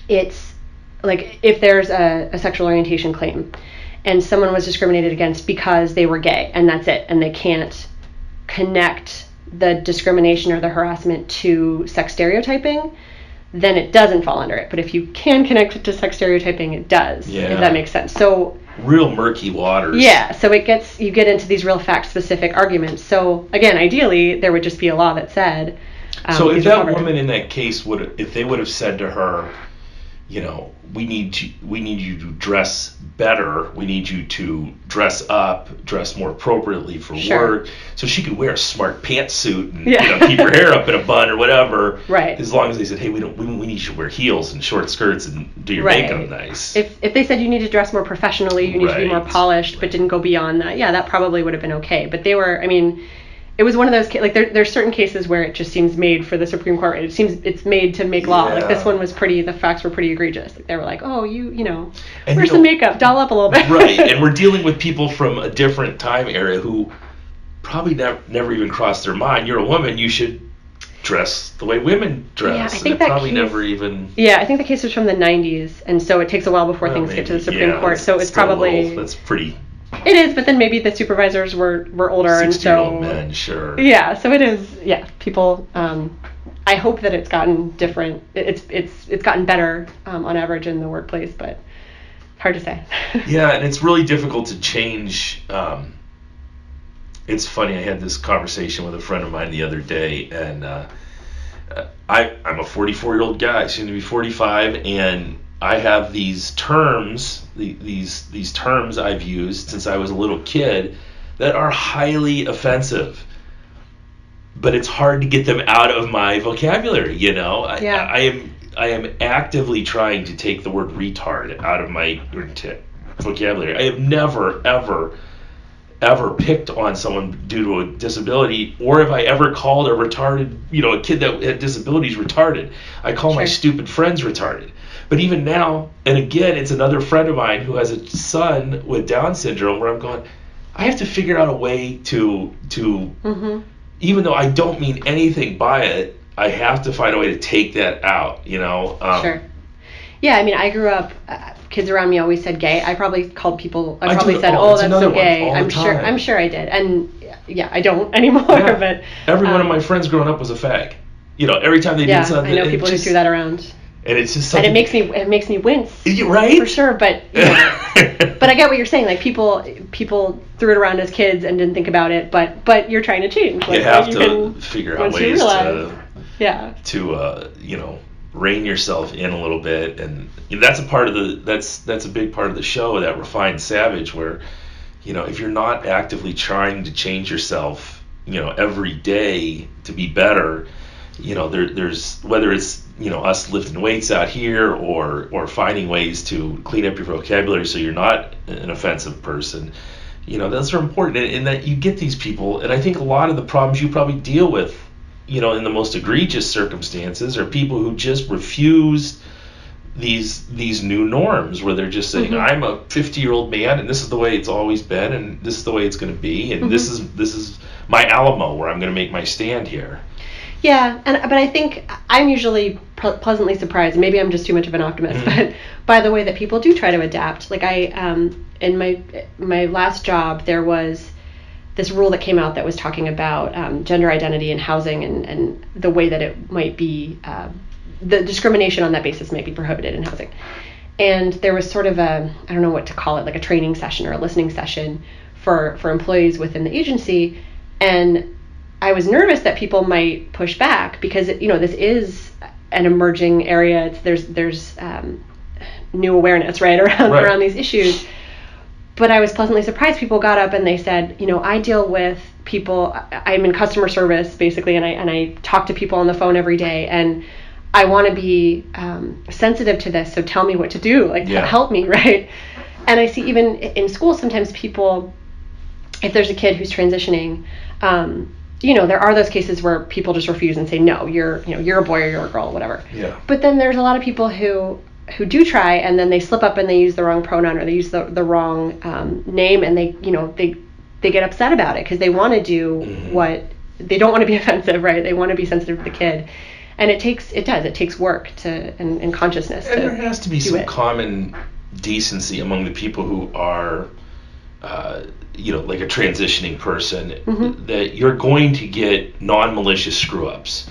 it's like, if there's a sexual orientation claim and someone was discriminated against because they were gay, and that's it, and they can't connect the discrimination or the harassment to sex stereotyping, then it doesn't fall under it. But if you can connect it to sex stereotyping, it does, if that makes sense. So real murky waters. Yeah, so you get into these real fact-specific arguments. So again, ideally, there would just be a law that said. So if that woman in that case if they would have said to her, we need you to dress better, we need you to dress up, dress more appropriately for work, so she could wear a smart pantsuit and keep her hair up in a bun or whatever. Right. As long as they said, hey, we need you to wear heels and short skirts and do your makeup nice. If they said you need to dress more professionally, you need to be more polished, but didn't go beyond that, that probably would have been okay. But they were, it was one of those, like, there's certain cases where it just seems made for the Supreme Court. It seems it's made to make law. Like, this one was the facts were pretty egregious. Like, they were like, oh, wear some makeup, doll up a little bit. Right, and we're dealing with people from a different time era who probably never even crossed their mind. You're a woman, you should dress the way women dress. Yeah, I think that probably case, never even... Yeah, I think the case was from the 90s, and so it takes a while before things get to the Supreme Court. So it's probably... That's pretty... It is, but then maybe the supervisors were older, and so 60-year-old men, sure. Yeah, so it is. Yeah, people. I hope that it's gotten different. It's gotten better on average in the workplace, but hard to say. Yeah, and it's really difficult to change. It's funny. I had this conversation with a friend of mine the other day, and I'm a 44-year-old guy, soon to be 45, and I have these terms, these terms I've used since I was a little kid that are highly offensive, but it's hard to get them out of my vocabulary. I am actively trying to take the word retard out of my vocabulary. I have never ever picked on someone due to a disability, or have I ever called a retarded, a kid that had disabilities retarded. I call my stupid friends retarded. But even now, and again, it's another friend of mine who has a son with Down syndrome, where I'm going, I have to figure out a way to even though I don't mean anything by it, I have to find a way to take that out, Sure. Yeah, I grew up, kids around me always said gay. I probably called people, I probably said, oh, that's so gay. I'm sure I did. And yeah, I don't anymore, but... Every one of my friends growing up was a fag. Every time they did something... I know people who threw that around. And it's just something... And it makes me wince. Right? For sure, but... But I get what you're saying. Like, people threw it around as kids and didn't think about it, but you're trying to change. Like, you have to figure out ways to rein yourself in a little bit, and that's a part of that's a big part of the show, that refined savage, where if you're not actively trying to change yourself every day to be better, there's whether it's us lifting weights out here or finding ways to clean up your vocabulary so you're not an offensive person, those are important, and that you get these people. And I think a lot of the problems you probably deal with in the most egregious circumstances are people who just refuse these new norms, where they're just saying, I'm a 50-year-old man, and this is the way it's always been, and this is the way it's going to be, and this is my Alamo, where I'm going to make my stand here. Yeah, but I think I'm usually pleasantly surprised. Maybe I'm just too much of an optimist, but by the way that people do try to adapt. Like, in my last job, there was this rule that came out that was talking about gender identity in housing, and the way that it might be, the discrimination on that basis might be prohibited in housing. And there was sort of I don't know what to call it, like a training session or a listening session for employees within the agency. And I was nervous that people might push back, because this is an emerging area. There's new awareness around these issues. But I was pleasantly surprised. People got up and they said, I deal with people. I'm in customer service basically, and I talk to people on the phone every day, and I want to be sensitive to this. So tell me what to do, help me, right? And I see even in school sometimes people, if there's a kid who's transitioning. There are those cases where people just refuse and say, no, you're a boy or you're a girl, whatever. Yeah. But then there's a lot of people who do try, and then they slip up and they use the wrong pronoun, or they use the wrong name, and they get upset about it because they want to do what they don't want to be offensive, right? They want to be sensitive to the kid, and it takes work and consciousness. And there has to be some common decency among the people who are, like a transitioning person, that you're going to get non-malicious screw-ups.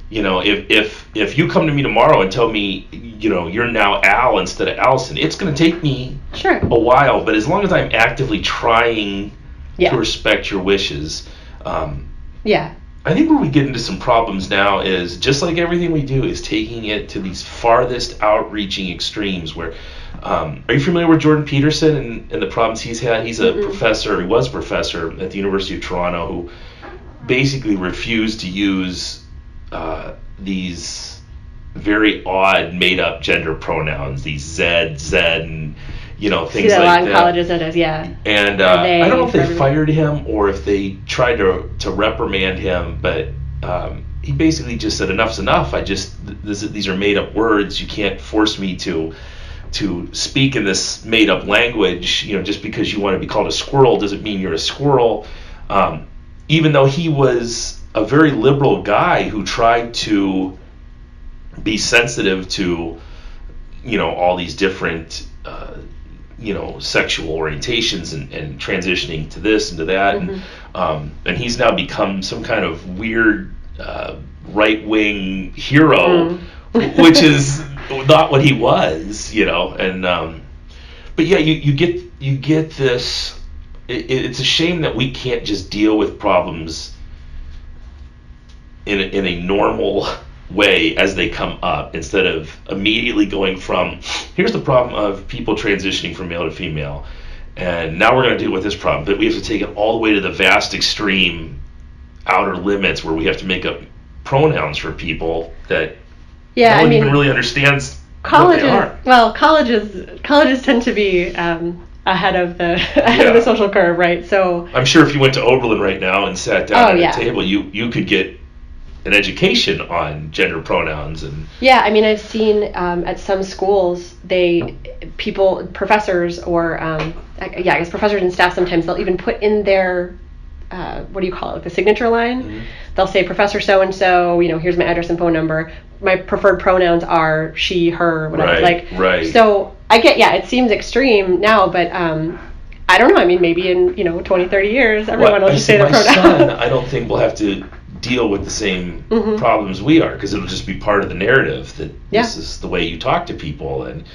If you come to me tomorrow and tell me, you're now Al instead of Allison, it's going to take me Sure. a while, but as long as I'm actively trying to respect your wishes, I think where we get into some problems now is, just like everything we do, is taking it to these farthest outreaching extremes where, are you familiar with Jordan Peterson and the problems he's had? He's a professor, he was a professor at the University of Toronto, who basically refused to use these very odd made-up gender pronouns, these Z, and things like that. Colleges it is, yeah. And I don't know if they fired him or if they tried to reprimand him, but he basically just said, enough's enough. These are made up words. You can't force me to speak in this made up language. Just because you want to be called a squirrel doesn't mean you're a squirrel. Even though he was a very liberal guy who tried to be sensitive to all these different sexual orientations and transitioning to this and to that, and he's now become some kind of weird right-wing hero, which is not what he was, and but yeah, you get this. It's a shame that we can't just deal with problems in a normal way as they come up, instead of immediately going from, here's the problem of people transitioning from male to female, and now we're going to deal with this problem, but we have to take it all the way to the vast extreme outer limits where we have to make up pronouns for people that no one even really understands what they are. Well, colleges tend to be ahead of the social curve, right? So I'm sure if you went to Oberlin right now and sat down at a table, you could get an education on gender pronouns. And I've seen at some schools, professors or I guess professors and staff, sometimes they'll even put in their what do you call it, the signature line. They'll say, Professor so and so, here's my address and phone number, my preferred pronouns are she, her, whatever. Right. So I get, it seems extreme now, but I don't know, maybe in 20, 30 years everyone will just say their pronouns. My son, I don't think will have to deal with the same problems we are, because it'll just be part of the narrative that this is the way you talk to people, and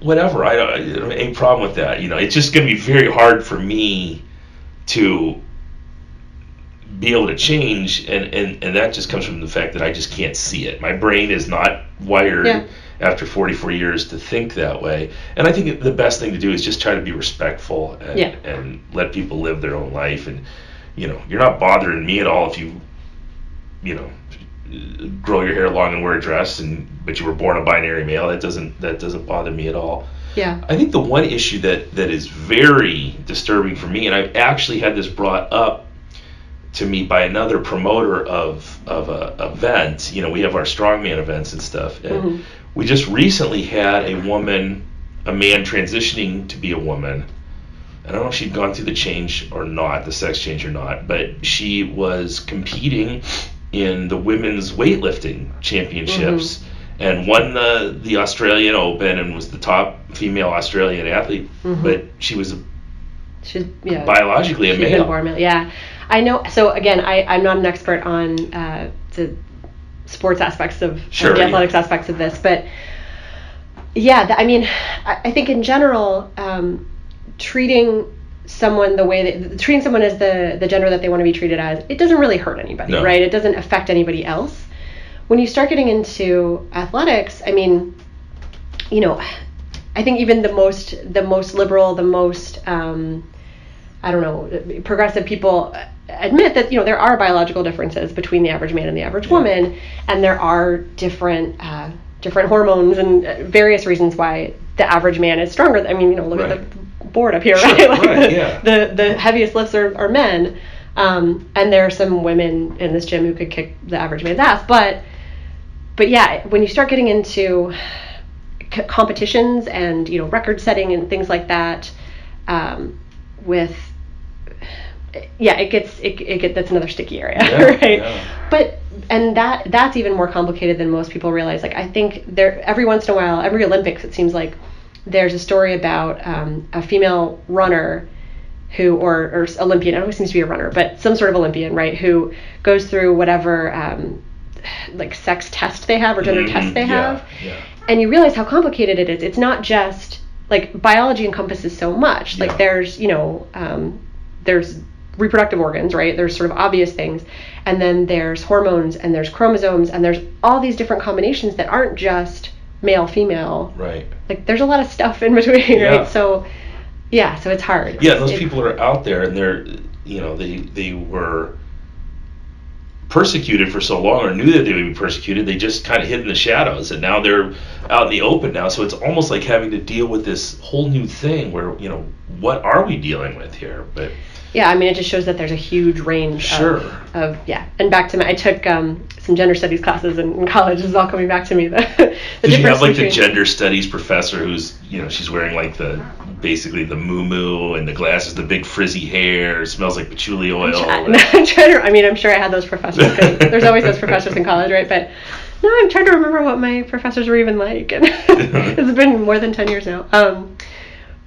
whatever. I don't have any problem with that. It's just going to be very hard for me to be able to change, and that just comes from the fact that I just can't see it. My brain is not wired after 44 years to think that way, and I think the best thing to do is just try to be respectful and let people live their own life. And you're not bothering me at all if you grow your hair long and wear a dress, but you were born a binary male. That doesn't bother me at all. I think the one issue that is very disturbing for me, and I've actually had this brought up to me by another promoter of a event. We have our strongman events and stuff, and we just recently had a man transitioning to be a woman. I don't know if she'd gone through the change or not, the sex change or not, but she was competing in the women's weightlifting championships and won the Australian Open and was the top female Australian athlete, but she's biologically a male. She's been born male. I know. So again, I'm not an expert on the sports aspects of the athletics aspects of this, but I think in general, treating someone as the gender that they want to be treated as, it doesn't really hurt anybody, right? It doesn't affect anybody else. When you start getting into athletics, I think even the most liberal, the most progressive people admit that there are biological differences between the average man and the average woman, and there are different hormones and various reasons why the average man is stronger. Look at the board up here, right? The heaviest lifts are men, and there are some women in this gym who could kick the average man's ass. But when you start getting into competitions and record setting and things like that, that's another sticky area, right? But that's even more complicated than most people realize. I think every once in a while, every Olympics, it seems like there's a story about a female runner who, or Olympian, it always seems to be a runner, but some sort of Olympian, right, who goes through whatever like sex test they have or gender test they have. Yeah. And you realize how complicated it is. It's not just, like, biology encompasses so much. Like, there's, there's reproductive organs, right? There's sort of obvious things. And then there's hormones, and there's chromosomes, and there's all these different combinations that aren't just male, female. Right. Like, there's a lot of stuff in between, right? So it's hard. Yeah, those people are out there, and they're, they were persecuted for so long, or knew that they would be persecuted. They just kind of hid in the shadows, and now they're out in the open now. So it's almost like having to deal with this whole new thing where, what are we dealing with here? But yeah, I mean, it just shows that there's a huge range of and back to I took some gender studies classes in college. This is all coming back to me. Did you have, like, the gender studies professor who's, she's wearing, like, basically the moo-moo and the glasses, the big frizzy hair, smells like patchouli oil? I'm sure I had those professors, 'cause there's always those professors in college, right? But no, I'm trying to remember what my professors were even like. And it's been more than 10 years now.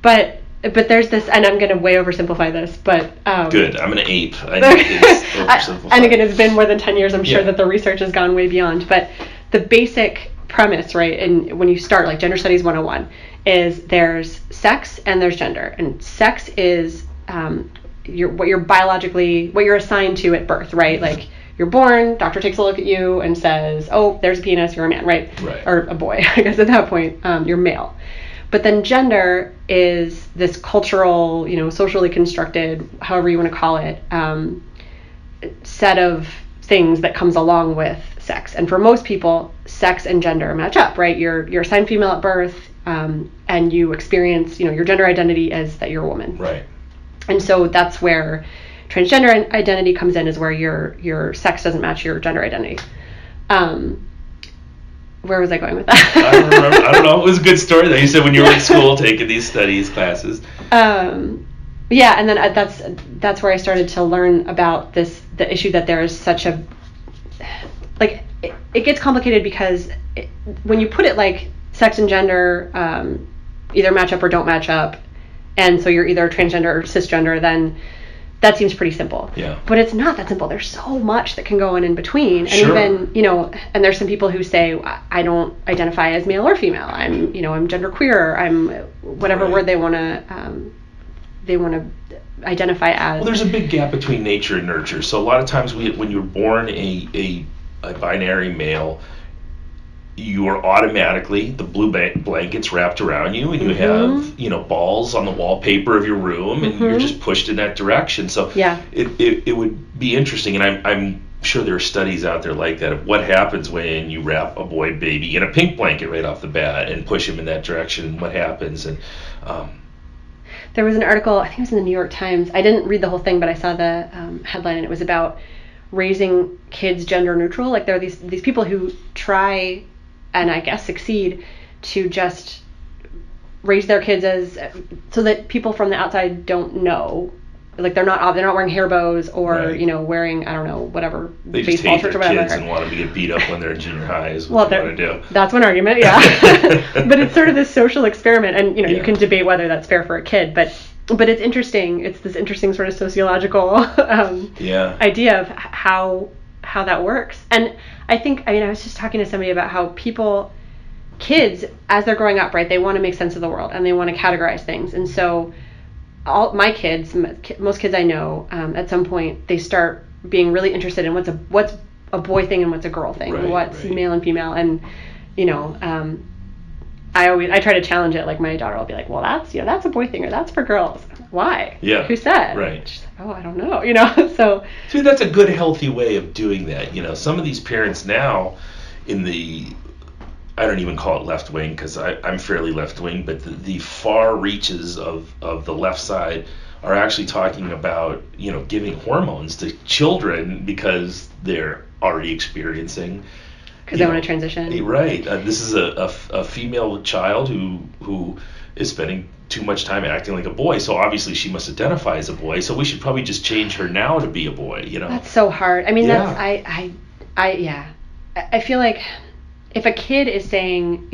But there's this, and I'm going to way oversimplify this, but... Good, I'm going to ape. I think it's oversimplified. And again, it's been more than 10 years. I'm sure that the research has gone way beyond. But the basic premise, right, and when you start, like, Gender Studies 101, is there's sex and there's gender. And sex is what you're assigned to at birth, right? Like, you're born, doctor takes a look at you and says, oh, there's a penis, you're a man, right? Or a boy, I guess at that point, you're male. But then gender is this cultural, socially constructed, however you want to call it, set of things that comes along with sex. And for most people, sex and gender match up, right? You're assigned female at birth, and you experience, your gender identity as that you're a woman. Right. And so that's where transgender identity comes in, is where your sex doesn't match your gender identity. Where was I going with that? I don't remember. I don't know. It was a good story, though. You said when you were in school taking these studies classes. Yeah, and then that's where I started to learn about the issue that there is such a, like, it gets complicated because when you put it like sex and gender either match up or don't match up, and so you're either transgender or cisgender, then that seems pretty simple. Yeah. But it's not that simple. There's so much that can go on in between. And even, and there's some people who say, I don't identify as male or female. I'm genderqueer. I'm whatever word they want to identify as. Well, there's a big gap between nature and nurture. So a lot of times when you're born a binary male, you are automatically, the blue blanket's wrapped around you, and you have, balls on the wallpaper of your room, and you're just pushed in that direction. So it would be interesting, and I'm sure there are studies out there like that, of what happens when you wrap a boy baby in a pink blanket right off the bat and push him in that direction, and what happens. And there was an article, I think it was in the New York Times. I didn't read the whole thing, but I saw the headline, and it was about raising kids gender neutral. Like, there are these people who try, and I guess succeed, to just raise their kids so that people from the outside don't know. Like, they're not wearing hair bows or wearing, I don't know, whatever, they baseball just hate shirts or their whatever. kids and want them to get beat up when they're in junior high is what they want to do. That's one argument, yeah. But it's sort of this social experiment, and you can debate whether that's fair for a kid, but it's interesting. It's this interesting sort of sociological idea of how that works. And I was just talking to somebody about how kids, as they're growing up, right, they want to make sense of the world, and they want to categorize things. And so all my kids, most kids I know, at some point, they start being really interested in what's a boy thing and what's a girl thing, what's male and female. And, I try to challenge it. Like, my daughter will be like, well, that's a boy thing, or that's for girls. Why? Yeah. Who said? Right. She's like, oh, I don't know, so. See, that's a good, healthy way of doing that. Some of these parents now I don't even call it left wing, because I'm fairly left wing, but the far reaches of the left side are actually talking about, giving hormones to children because they're already experiencing. Because they want to transition. Right. This is a female child who is spending too much time acting like a boy, so obviously she must identify as a boy, so we should probably just change her now to be a boy, That's so hard. I mean, I feel like if a kid is saying,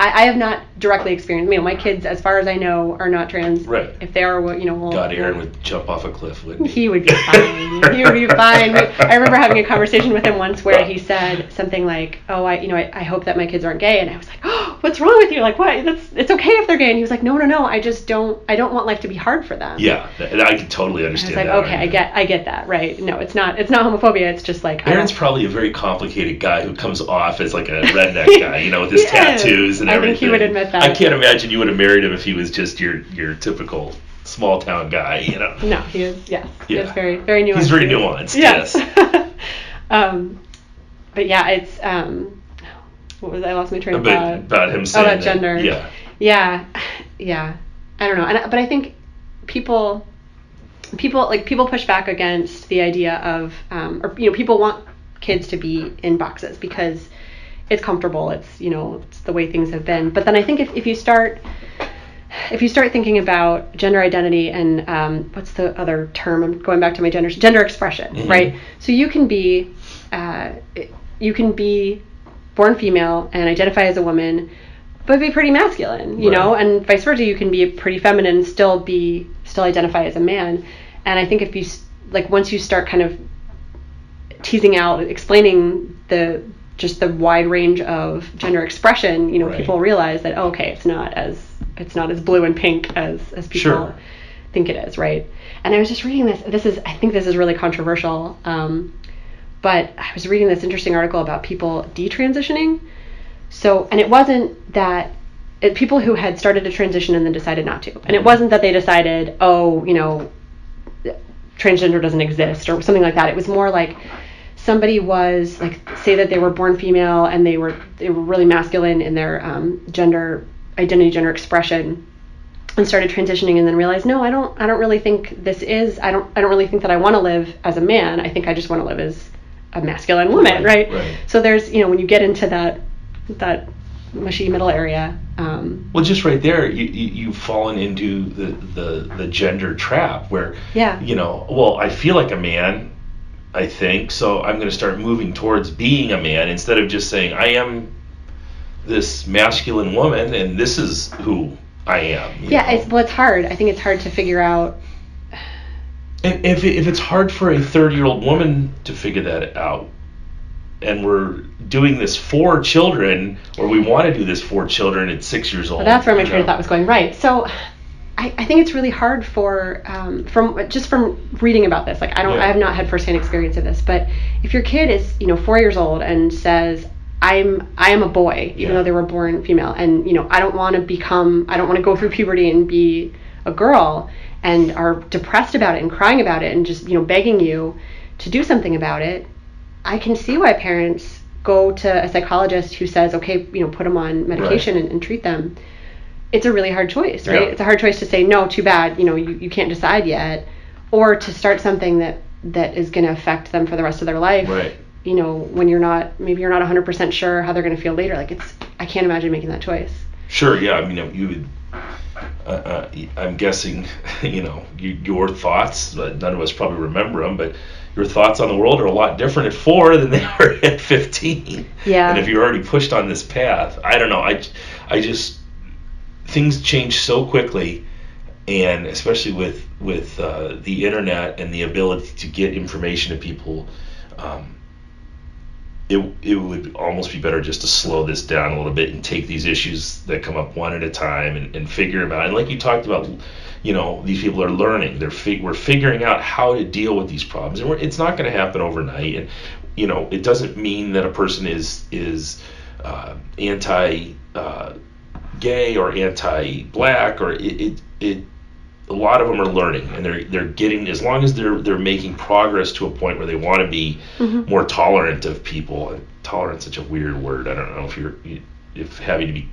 I have not directly experienced, my kids, as far as I know, are not trans. Right. If they are, God, Aaron would jump off a cliff, wouldn't he? He would be fine. He would be fine. I remember having a conversation with him once where he said something like, "Oh, I hope that my kids aren't gay," and I was like, "Oh, what's wrong with you? Like, what? It's okay if they're gay." And he was like, "No, I just don't want life to be hard for them." Yeah, and I can totally understand that. I was like, "Okay, I get that, right? No, it's not homophobia. It's just like." Aaron's probably a very complicated guy who comes off as like a redneck guy, with his tattoos and everything. I think he would admit that. I can't imagine you would have married him if he was just your typical small town guy, No, he is. Yes, he is very very nuanced. He's very nuanced. Yes. But yeah, it's what was I lost my train of thought about him saying about gender. Yeah. I don't know, but I think people push back against the idea of people want kids to be in boxes because it's comfortable. It's it's the way things have been. But then I think if you start thinking about gender identity and what's the other term? I'm going back to my gender expression, mm-hmm. right? So you can be born female and identify as a woman, but be pretty masculine, you know, and vice versa. You can be pretty feminine and still identify as a man. And I think if you once you start kind of teasing out, explaining the wide range of gender expression, people realize that it's not as blue and pink as people think it is, right? And I was just reading this. I think this is really controversial, but I was reading this interesting article about people detransitioning. So, and it wasn't that people who had started to transition and then decided not to, and it wasn't that they decided, transgender doesn't exist or something like that. It was more like somebody was say that they were born female and they were really masculine in their gender identity, gender expression, and started transitioning and then realized, no, I don't really think this is, I don't really think that I want to live as a man. I think I just want to live as a masculine woman, right? So there's, when you get into that mushy middle area. Well, just right there, you've fallen into the gender trap where, I feel like a man, I think, so I'm going to start moving towards being a man instead of just saying I am this masculine woman and this is who I am. It's hard. I think it's hard to figure out. And if it's hard for a 30-year-old woman to figure that out, and we're doing this for children, or we want to do this for children at 6 years old. Well, that's where my train of thought was going. Right. So I think it's really hard for from reading about this. I have not had firsthand experience of this, but if your kid is 4 years old and says I am a boy, even though they were born female, and I don't want to go through puberty and be a girl, and are depressed about it and crying about it and just begging you to do something about it, I can see why parents go to a psychologist who says, okay, put them on medication and treat them. It's a really hard choice, right? It's a hard choice to say, no, too bad, you can't decide yet, or to start something that is going to affect them for the rest of their life. Right. When you're not 100% sure how they're going to feel later. I can't imagine making that choice. Sure, yeah. I mean, you would. I'm guessing, your thoughts. None of us probably remember them, but your thoughts on the world are a lot different at 4 than they are at 15. Yeah. And if you're already pushed on this path, I don't know. I just things change so quickly, and especially with the internet and the ability to get information to people. It would almost be better just to slow this down a little bit and take these issues that come up one at a time and figure them out. And like you talked about, these people are learning. We're figuring out how to deal with these problems, and it's not going to happen overnight. And it doesn't mean that a person is anti gay or anti black, or it. A lot of them are learning, and they're getting, as long as they're making progress to a point where they want to be more tolerant of people. And tolerant's such a weird word. I don't know if having to be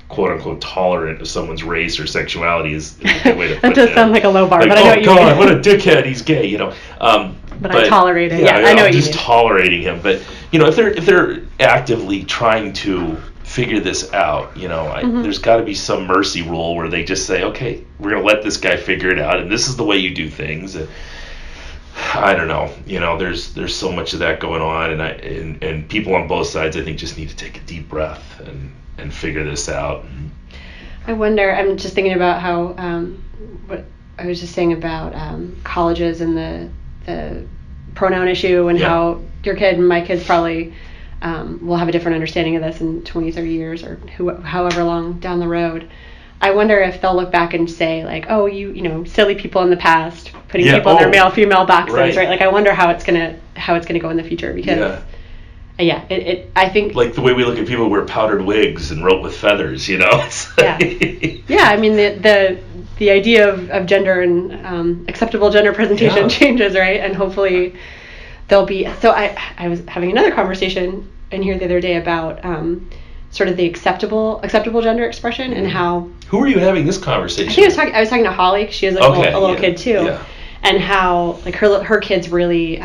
quote unquote tolerant of someone's race or sexuality is a good way to put that. Does sound like a low bar, but I know what you mean. mean. What a dickhead, he's gay, But I tolerate it. I know what you mean. Just tolerating him, but if they're actively trying to figure this out, there's got to be some mercy rule where they just say, okay, we're going to let this guy figure it out, and this is the way you do things. I don't know. There's so much of that going on, and people on both sides, I think, just need to take a deep breath and figure this out. I wonder. I'm just thinking about how what I was just saying about colleges and the pronoun issue, and how your kid and my kids probably will have a different understanding of this in 20, 30 years or however long down the road. I wonder if they'll look back and say, like, oh, you know, silly people in the past putting people in their male female boxes, right? Like, I wonder how it's gonna go in the future, because I think, like the way we look at people who wear powdered wigs and wrote with feathers, you know. I mean, the idea of gender and acceptable gender presentation changes, right? And hopefully there'll be. So I was having another conversation in here the other day about sort of the acceptable gender expression, and how. Who are you having this conversation? I think I was talking to Holly, 'cause she has a little kid too, and how, like, her kid's really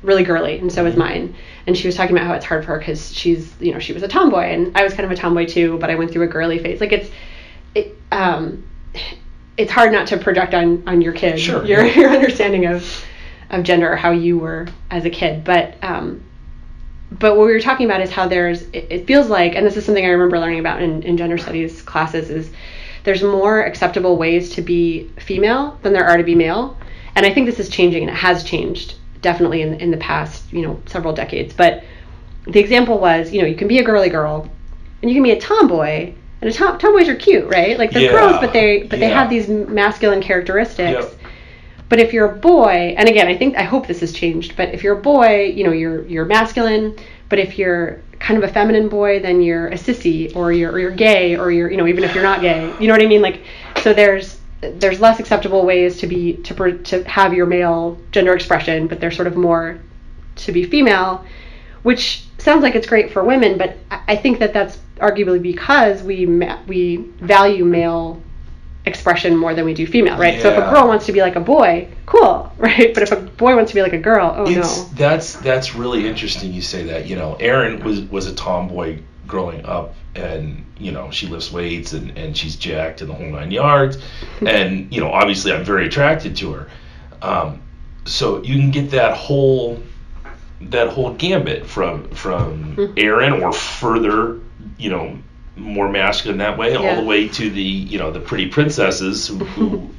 really girly, and so is mine. And she was talking about how it's hard for her because she was a tomboy, and I was kind of a tomboy too, but I went through a girly phase. Like, it's hard not to project on your kid your understanding of gender, or how you were as a kid. But what we were talking about is how it feels like, and this is something I remember learning about in gender studies classes, is there's more acceptable ways to be female than there are to be male. And I think this is changing, and it has changed definitely in the past, several decades. But the example was, you can be a girly girl, and you can be a tomboy, and tomboys are cute, right? Like, they're gross, but they have these masculine characteristics. Yep. But if you're a boy, and again, I hope this has changed, but if you're a boy, you're masculine. But if you're kind of a feminine boy, then you're a sissy, or you're gay, or you're, even if you're not gay, you know what I mean? Like, so there's less acceptable ways to have your male gender expression, but there's sort of more to be female, which sounds like it's great for women, but I think that's arguably because we value male expression more than we do female, right? Yeah. So if a girl wants to be like a boy, cool, right? But if a boy wants to be like a girl, no. That's really interesting you say that. Erin was a tomboy growing up, and she lifts weights and she's jacked in the whole 9 yards, and obviously I'm very attracted to her. So you can get that whole gambit from Erin, or further, more masculine that way, all the way to the the pretty princesses who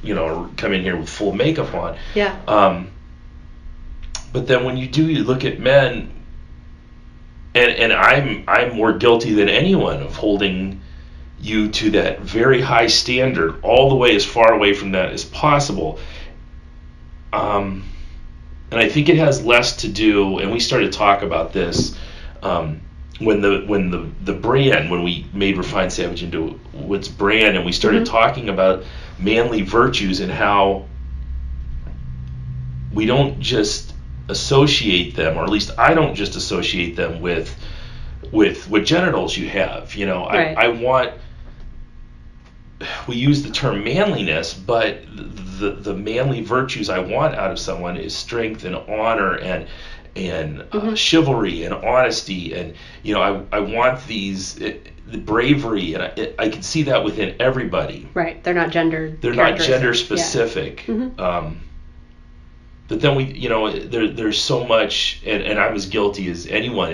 come in here with full makeup on. Yeah. But then when you look at men, and I'm more guilty than anyone of holding you to that very high standard, all the way as far away from that as possible. And I think it has less to do, and we started to talk about this when the brand, when we made Refined Savage into What's Brand, and we started talking about manly virtues and how we don't just associate them, or at least I don't just associate them with what genitals you have. Right. I want, we use the term manliness, but the manly virtues I want out of someone is strength and honor and chivalry and honesty, and I want the bravery, and I can see that within everybody. Right, they're not gender specific. Yeah. But then there's so much, and I was guilty as anyone.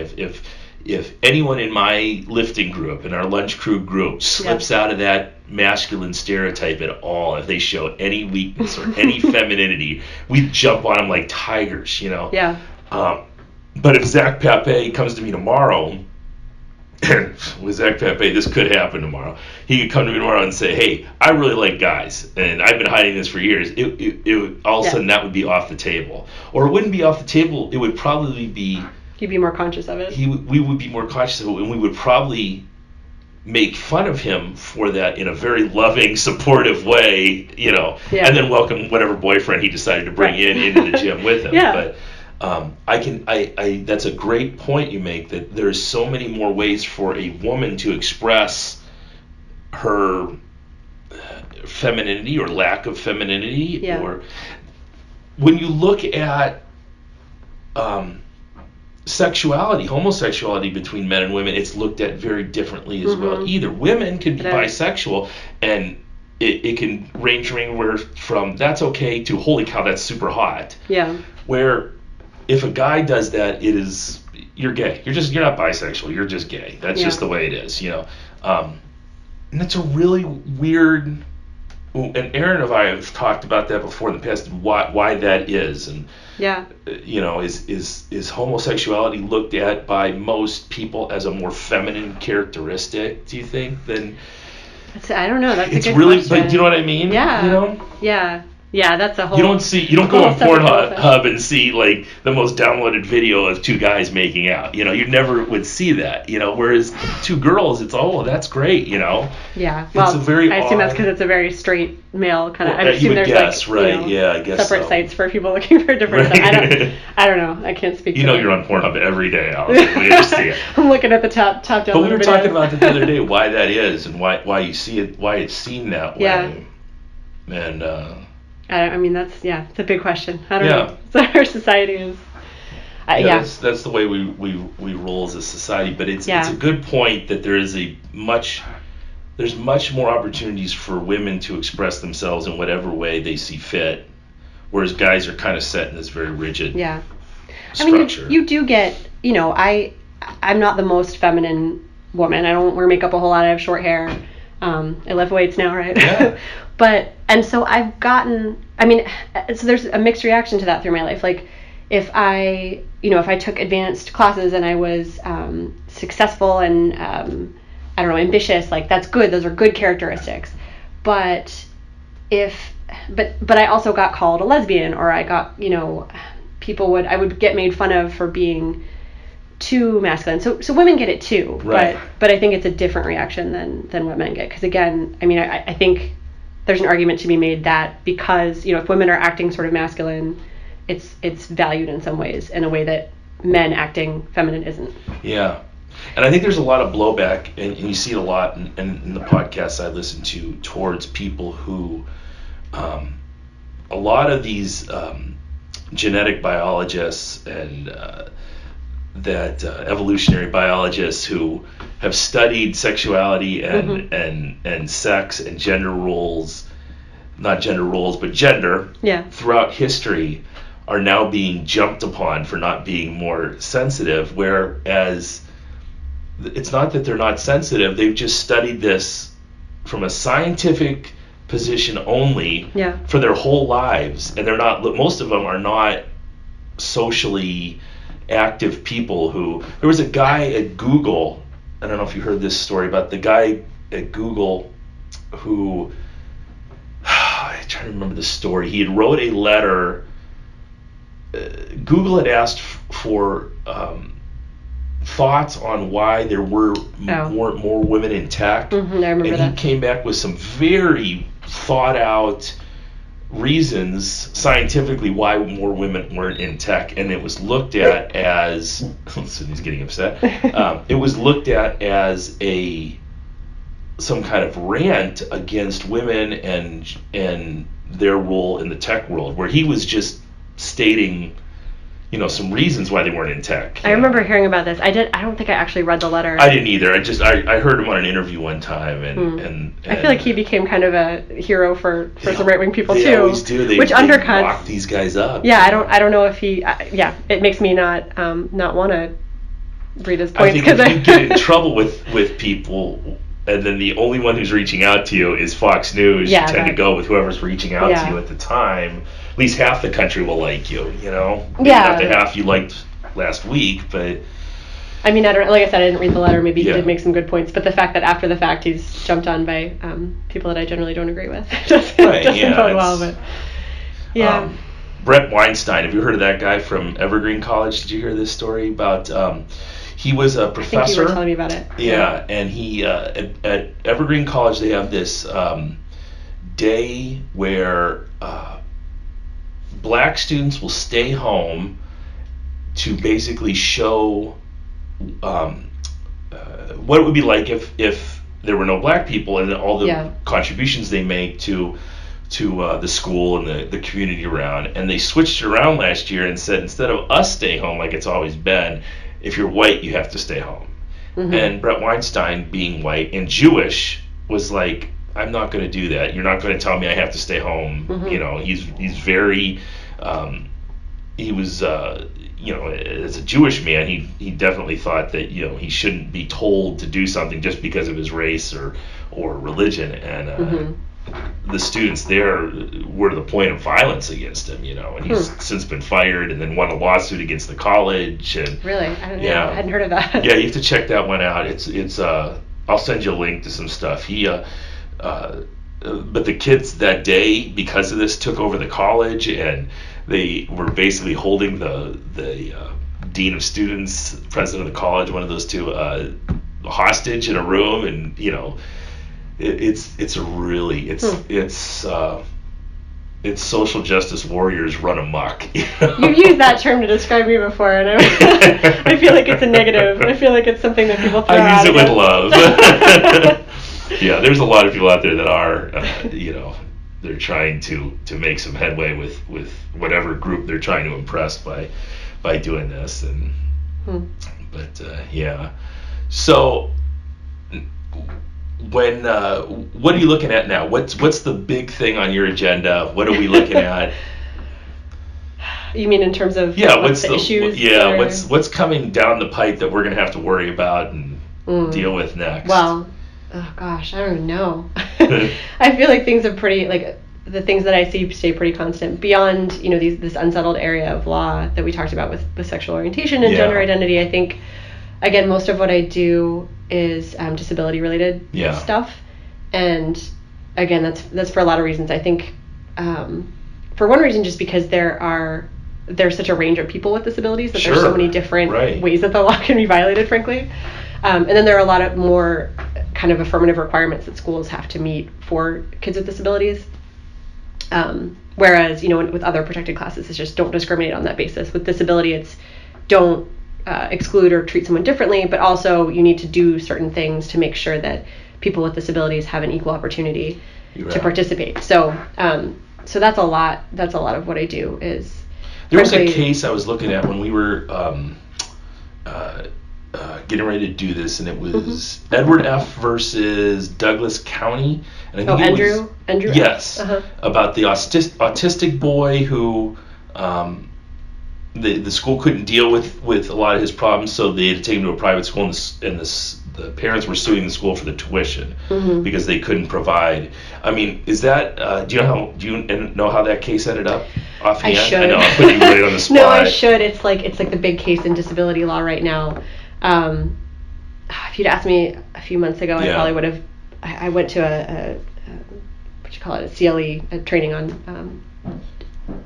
If anyone in my lifting group, in our lunch crew group, slips out of that masculine stereotype at all, if they show any weakness or any femininity, we jump on them like tigers, Yeah. But if Zach Pape comes to me tomorrow, and with Zach Pape, this could happen tomorrow, he could come to me tomorrow and say, hey, I really like guys, and I've been hiding this for years. It all of a sudden that would be off the table. Or it wouldn't be off the table, it would probably be... You'd be more conscious of it? We would be more conscious of it, and we would probably make fun of him for that in a very loving, supportive way, and then welcome whatever boyfriend he decided to bring into the gym with him. Yeah. But that's a great point you make, that there's so many more ways for a woman to express her femininity or lack of femininity. Yeah. Or when you look at sexuality, homosexuality between men and women, it's looked at very differently as well. Either women can be bisexual and it can range anywhere from that's okay to holy cow, that's super hot. Yeah. Where if a guy does that, you're gay. You're not bisexual. You're just gay. That's just the way it is, and it's a really weird. And Aaron and I have talked about that before in the past. Why that is, and is homosexuality looked at by most people as a more feminine characteristic? Do you think than? I don't know. That's a good really, question. but you know what I mean? Yeah. Yeah, that's a whole. You don't go on Pornhub and see like the most downloaded video of two guys making out. You never would see that. Whereas two girls, it's that's great. Yeah. Well, it's a very I assume that's because it's a very straight male kind of. I assume you would there's guess, right? I guess separate so. sites for people looking for different stuff. I don't know. I can't speak. You're on Pornhub every day, Allison. We understand. I'm looking at the top downloaded. But we were talking about that the other day. Why that is, and why you see it, why it's seen that way. Yeah. And. I mean, it's a big question. I don't know. So our society is. That's the way we roll as a society. But it's a good point that there's much more opportunities for women to express themselves in whatever way they see fit, whereas guys are kind of set in this very rigid structure. I mean, you do get, I'm not the most feminine woman. I don't wear makeup a whole lot. I have short hair. I lift weights now, right? Yeah. And so I've gotten, so there's a mixed reaction to that through my life. Like if I took advanced classes and I was successful and, ambitious, like that's good. Those are good characteristics. But I also got called a lesbian, or I got, I would get made fun of for being too masculine. So women get it too. Right. But I think it's a different reaction than what men get. Because again, I think there's an argument to be made that because, if women are acting sort of masculine, it's valued in some ways in a way that men acting feminine isn't. Yeah. And I think there's a lot of blowback, and you see it a lot in the podcasts I listen to, towards people who, a lot of these genetic biologists and evolutionary biologists who have studied sexuality and sex and gender roles, not gender roles, but gender throughout history, are now being jumped upon for not being more sensitive, whereas it's not that they're not sensitive, they've just studied this from a scientific position only for their whole lives, and most of them are not socially active people. There was a guy at Google, I don't know if you heard this story about the guy at Google who, I'm trying to remember the story, he had wrote a letter, Google had asked for thoughts on why there were more women in tech, I remember and that. he came back with some very thought out reasons scientifically why more women weren't in tech, and it was looked at as Sydney's getting upset. It was looked at as some kind of rant against women and their role in the tech world, where he was just stating some reasons why they weren't in tech. I remember hearing about this. I don't think I actually read the letter. I didn't either. I heard him on an interview one time, and I feel like he became kind of a hero for some right wing people too. They always do. They undercuts. Lock these guys up. Yeah, I don't know if he. It makes me not want to read his points. I think if you get in trouble with people, and then the only one who's reaching out to you is Fox News, you tend to go with whoever's reaching out to you at the time. At least half the country will like you, Maybe not the half you liked last week, but... I mean, like I said, I didn't read the letter. Maybe he did make some good points, but the fact that after the fact he's jumped on by people that I generally don't agree with doesn't bode well, but... Yeah. Brett Weinstein, have you heard of that guy from Evergreen College? Did you hear this story about... he was a professor. I think you were telling me about it. Yeah, and he at Evergreen College they have this day where black students will stay home to basically show what it would be like if there were no black people, and all the contributions they make to the school and the community around. And they switched it around last year and said, instead of us staying home like it's always been, if you're white, you have to stay home. And Brett Weinstein, being white and Jewish, was like, I'm not going to do that. You're not going to tell me I have to stay home. He's very, he was, as a Jewish man, he definitely thought that, he shouldn't be told to do something just because of his race or religion. And the students there were to the point of violence against him, and he's since been fired and then won a lawsuit against the college. And really? I don't know. I hadn't heard of that. Yeah, you have to check that one out. It's I'll send you a link to some stuff. But the kids that day, because of this, took over the college, and they were basically holding the dean of students, president of the college, one of those two, hostage in a room, and it's social justice warriors run amok. You've used that term to describe me before, and I feel like it's a negative. I feel like it's something that people throw out. I use it with love. Yeah, there's a lot of people out there that are, they're trying to make some headway with whatever group they're trying to impress by doing this, and yeah. So when what are you looking at now? What's the big thing on your agenda? What are we looking at? You mean in terms of what's the issues? Yeah, or... what's coming down the pipe that we're going to have to worry about and deal with next? Well, oh gosh, I don't even know. I feel like things are pretty, like, the things that I see stay pretty constant beyond, this unsettled area of law that we talked about with sexual orientation and gender identity. I think, again, most of what I do is disability related stuff, and again, that's for a lot of reasons. I think for one reason, just because there's such a range of people with disabilities that there's so many different ways that the law can be violated, frankly, and then there are a lot of more kind of affirmative requirements that schools have to meet for kids with disabilities. Whereas, with other protected classes, it's just don't discriminate on that basis. With disability, it's don't exclude or treat someone differently, but also you need to do certain things to make sure that people with disabilities have an equal opportunity to participate. So that's a lot of what I do. Is there was a case I was looking at when we were getting ready to do this, and it was Edward F. versus Douglas County, and I think Andrew yes, about the autistic boy who the school couldn't deal with a lot of his problems, so they had to take him to a private school, and the parents were suing the school for the tuition because they couldn't provide. I mean, is that do you know how that case ended up offhand? I should. I know I'm putting you right on the spot. No, I should. It's like the big case in disability law right now. If you'd asked me a few months ago, I probably would have. I went to a a CLE training on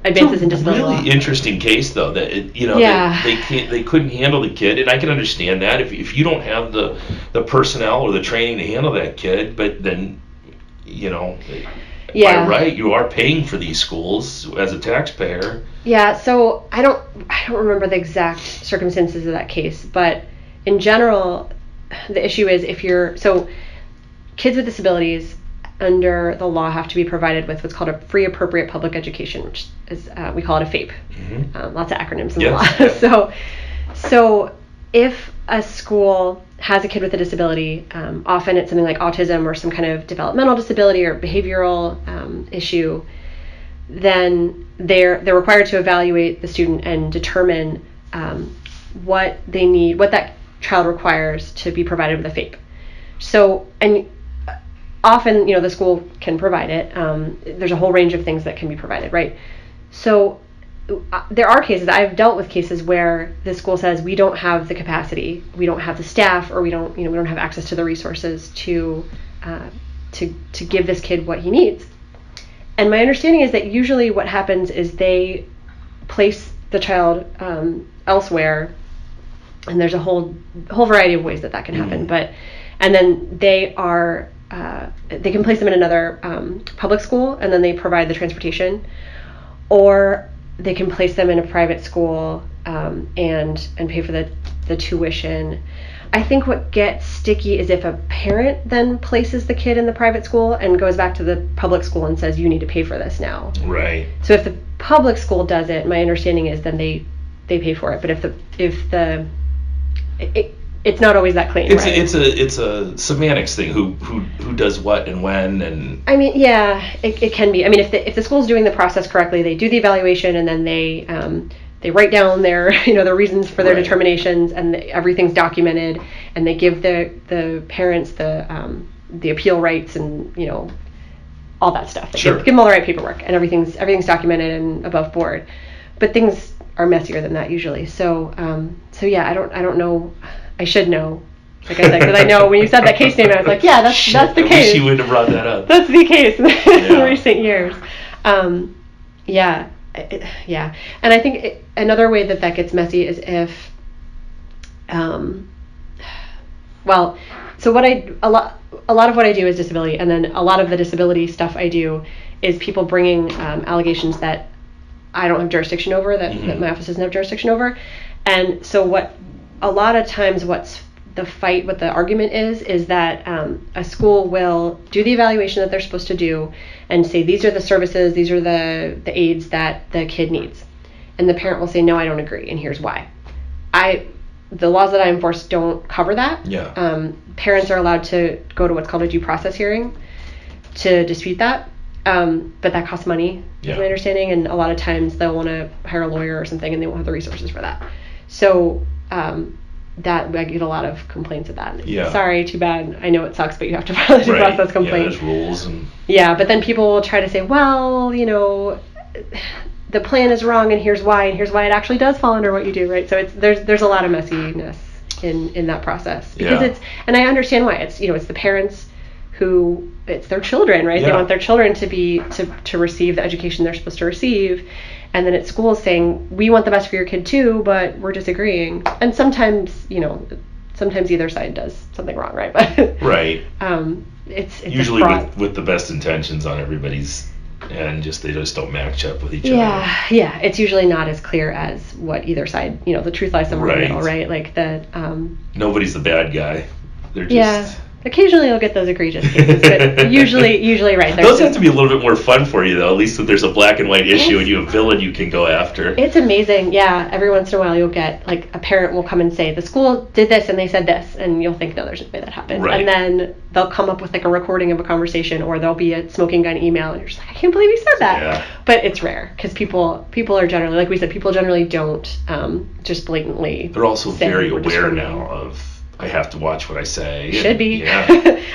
advances in disability law. Really interesting case, though, that they couldn't handle the kid, and I can understand that if you don't have the personnel or the training to handle that kid, but then by right you are paying for these schools as a taxpayer. Yeah, so I don't remember the exact circumstances of that case, but in general, the issue is kids with disabilities under the law have to be provided with what's called a free appropriate public education, which is we call it a FAPE. Lots of acronyms in the law. So if a school has a kid with a disability, often it's something like autism or some kind of developmental disability or behavioral issue, then they're required to evaluate the student and determine what they need, what that child requires to be provided with a FAPE. So, and often, the school can provide it. There's a whole range of things that can be provided, right? So there are cases, I've dealt with cases where the school says we don't have the capacity, we don't have the staff, or we don't have access to the resources to give this kid what he needs. And my understanding is that usually what happens is they place the child elsewhere, and there's a whole variety of ways that can happen. And then they can place them in another public school, and then they provide the transportation, or they can place them in a private school and pay for the tuition. I think what gets sticky is if a parent then places the kid in the private school and goes back to the public school and says, you need to pay for this now. Right. So if the public school does it, my understanding is then they pay for it. But if it's not always that clean. It's a semantics thing. Who does what and when, and I mean, yeah, it can be. I mean, if the school's doing the process correctly, they do the evaluation and then they write down their their reasons for their determinations, and everything's documented, and they give the parents the appeal rights and all that stuff. They give them all the right paperwork, and everything's documented and above board. But things are messier than that usually. So yeah, I don't know. I should know. Like I said, because I know when you said that case name, I was like, yeah, that's the case. I wish you would have brought that up. That's the case in recent years. Yeah. And I think another way that gets messy is if, so a lot of what I do is disability, and then a lot of the disability stuff I do is people bringing allegations that I don't have jurisdiction over, that my office doesn't have jurisdiction over. And so what's the argument is that a school will do the evaluation that they're supposed to do and say, these are the services, these are the aids that the kid needs. And the parent will say, no, I don't agree, and here's why. The laws that I enforce don't cover that. Yeah. Parents are allowed to go to what's called a due process hearing to dispute that. But that costs money, is my understanding, and a lot of times they'll want to hire a lawyer or something, and they won't have the resources for that. So that I get a lot of complaints of that. Yeah. Sorry, too bad. I know it sucks, but you have to file a due process complaint. Yeah, there's rules and. Yeah, but then people will try to say, well, the plan is wrong, and here's why it actually does fall under what you do, right? So there's a lot of messiness in that process because and I understand why. It's it's the parents who, it's their children, right? They want their children to receive the education they're supposed to receive, and then it's schools saying, we want the best for your kid too, but we're disagreeing. And sometimes either side does something wrong, right? But it's usually with the best intentions on everybody's and they just don't match up with each other. Yeah, it's usually not as clear as what either side, the truth lies somewhere in the middle, right? Like nobody's the bad guy. They're just occasionally you'll get those egregious cases, but usually right. Those have to be a little bit more fun for you, though. At least that there's a black and white issue and you have a villain you can go after. It's amazing. Yeah, every once in a while you'll get, like, a parent will come and say, the school did this and they said this, and you'll think, no, there's no way that happened. Right. And then they'll come up with, like, a recording of a conversation, or there'll be a smoking gun email, and you're just like, I can't believe you said that. Yeah. But it's rare, because people are generally, like we said, people generally don't just blatantly. They're also very aware now of, I have to watch what I say. Should be. Yeah.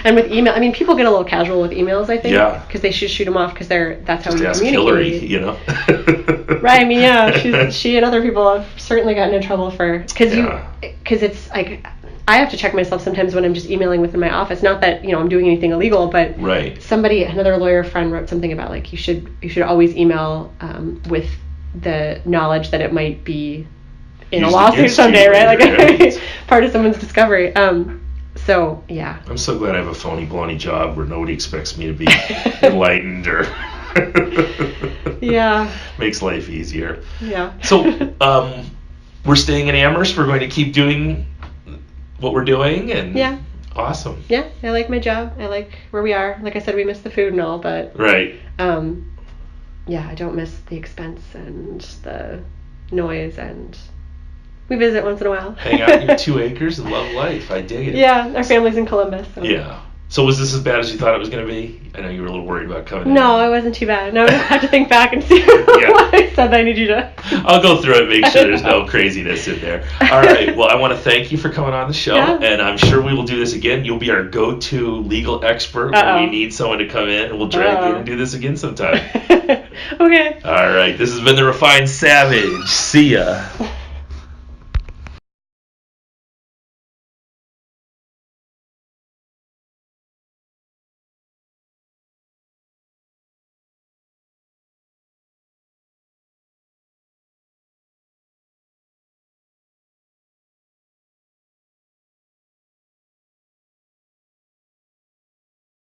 And with email, I mean, people get a little casual with emails, I think. Yeah. Because they should shoot them off, because that's how just we ask communicate. Hillary, Right. I mean, yeah. She and other people have certainly gotten in trouble because it's like, I have to check myself sometimes when I'm just emailing within my office. Not that I'm doing anything illegal, but another lawyer friend wrote something about, like, you should always email with the knowledge that it might be in a lawsuit someday, right? Like part of someone's discovery. So yeah. I'm so glad I have a phony baloney job where nobody expects me to be enlightened or makes life easier. Yeah. So we're staying in Amherst. We're going to keep doing what we're doing, and awesome. Yeah, I like my job. I like where we are. Like I said, we miss the food and all, but I don't miss the expense and the noise, and we visit once in a while. Hang out in your 2 acres and love life. I dig it. Yeah, our family's in Columbus. So. Yeah. So was this as bad as you thought it was going to be? I know you were a little worried about coming in. No, it wasn't too bad. No, I have to think back and see what I said. I need you to. I'll go through it, make sure there's no craziness in there. All right. Well, I want to thank you for coming on the show, and I'm sure we will do this again. You'll be our go-to legal expert when we need someone to come in, and we'll drag you in and do this again sometime. Okay. All right. This has been The Refined Savage. See ya.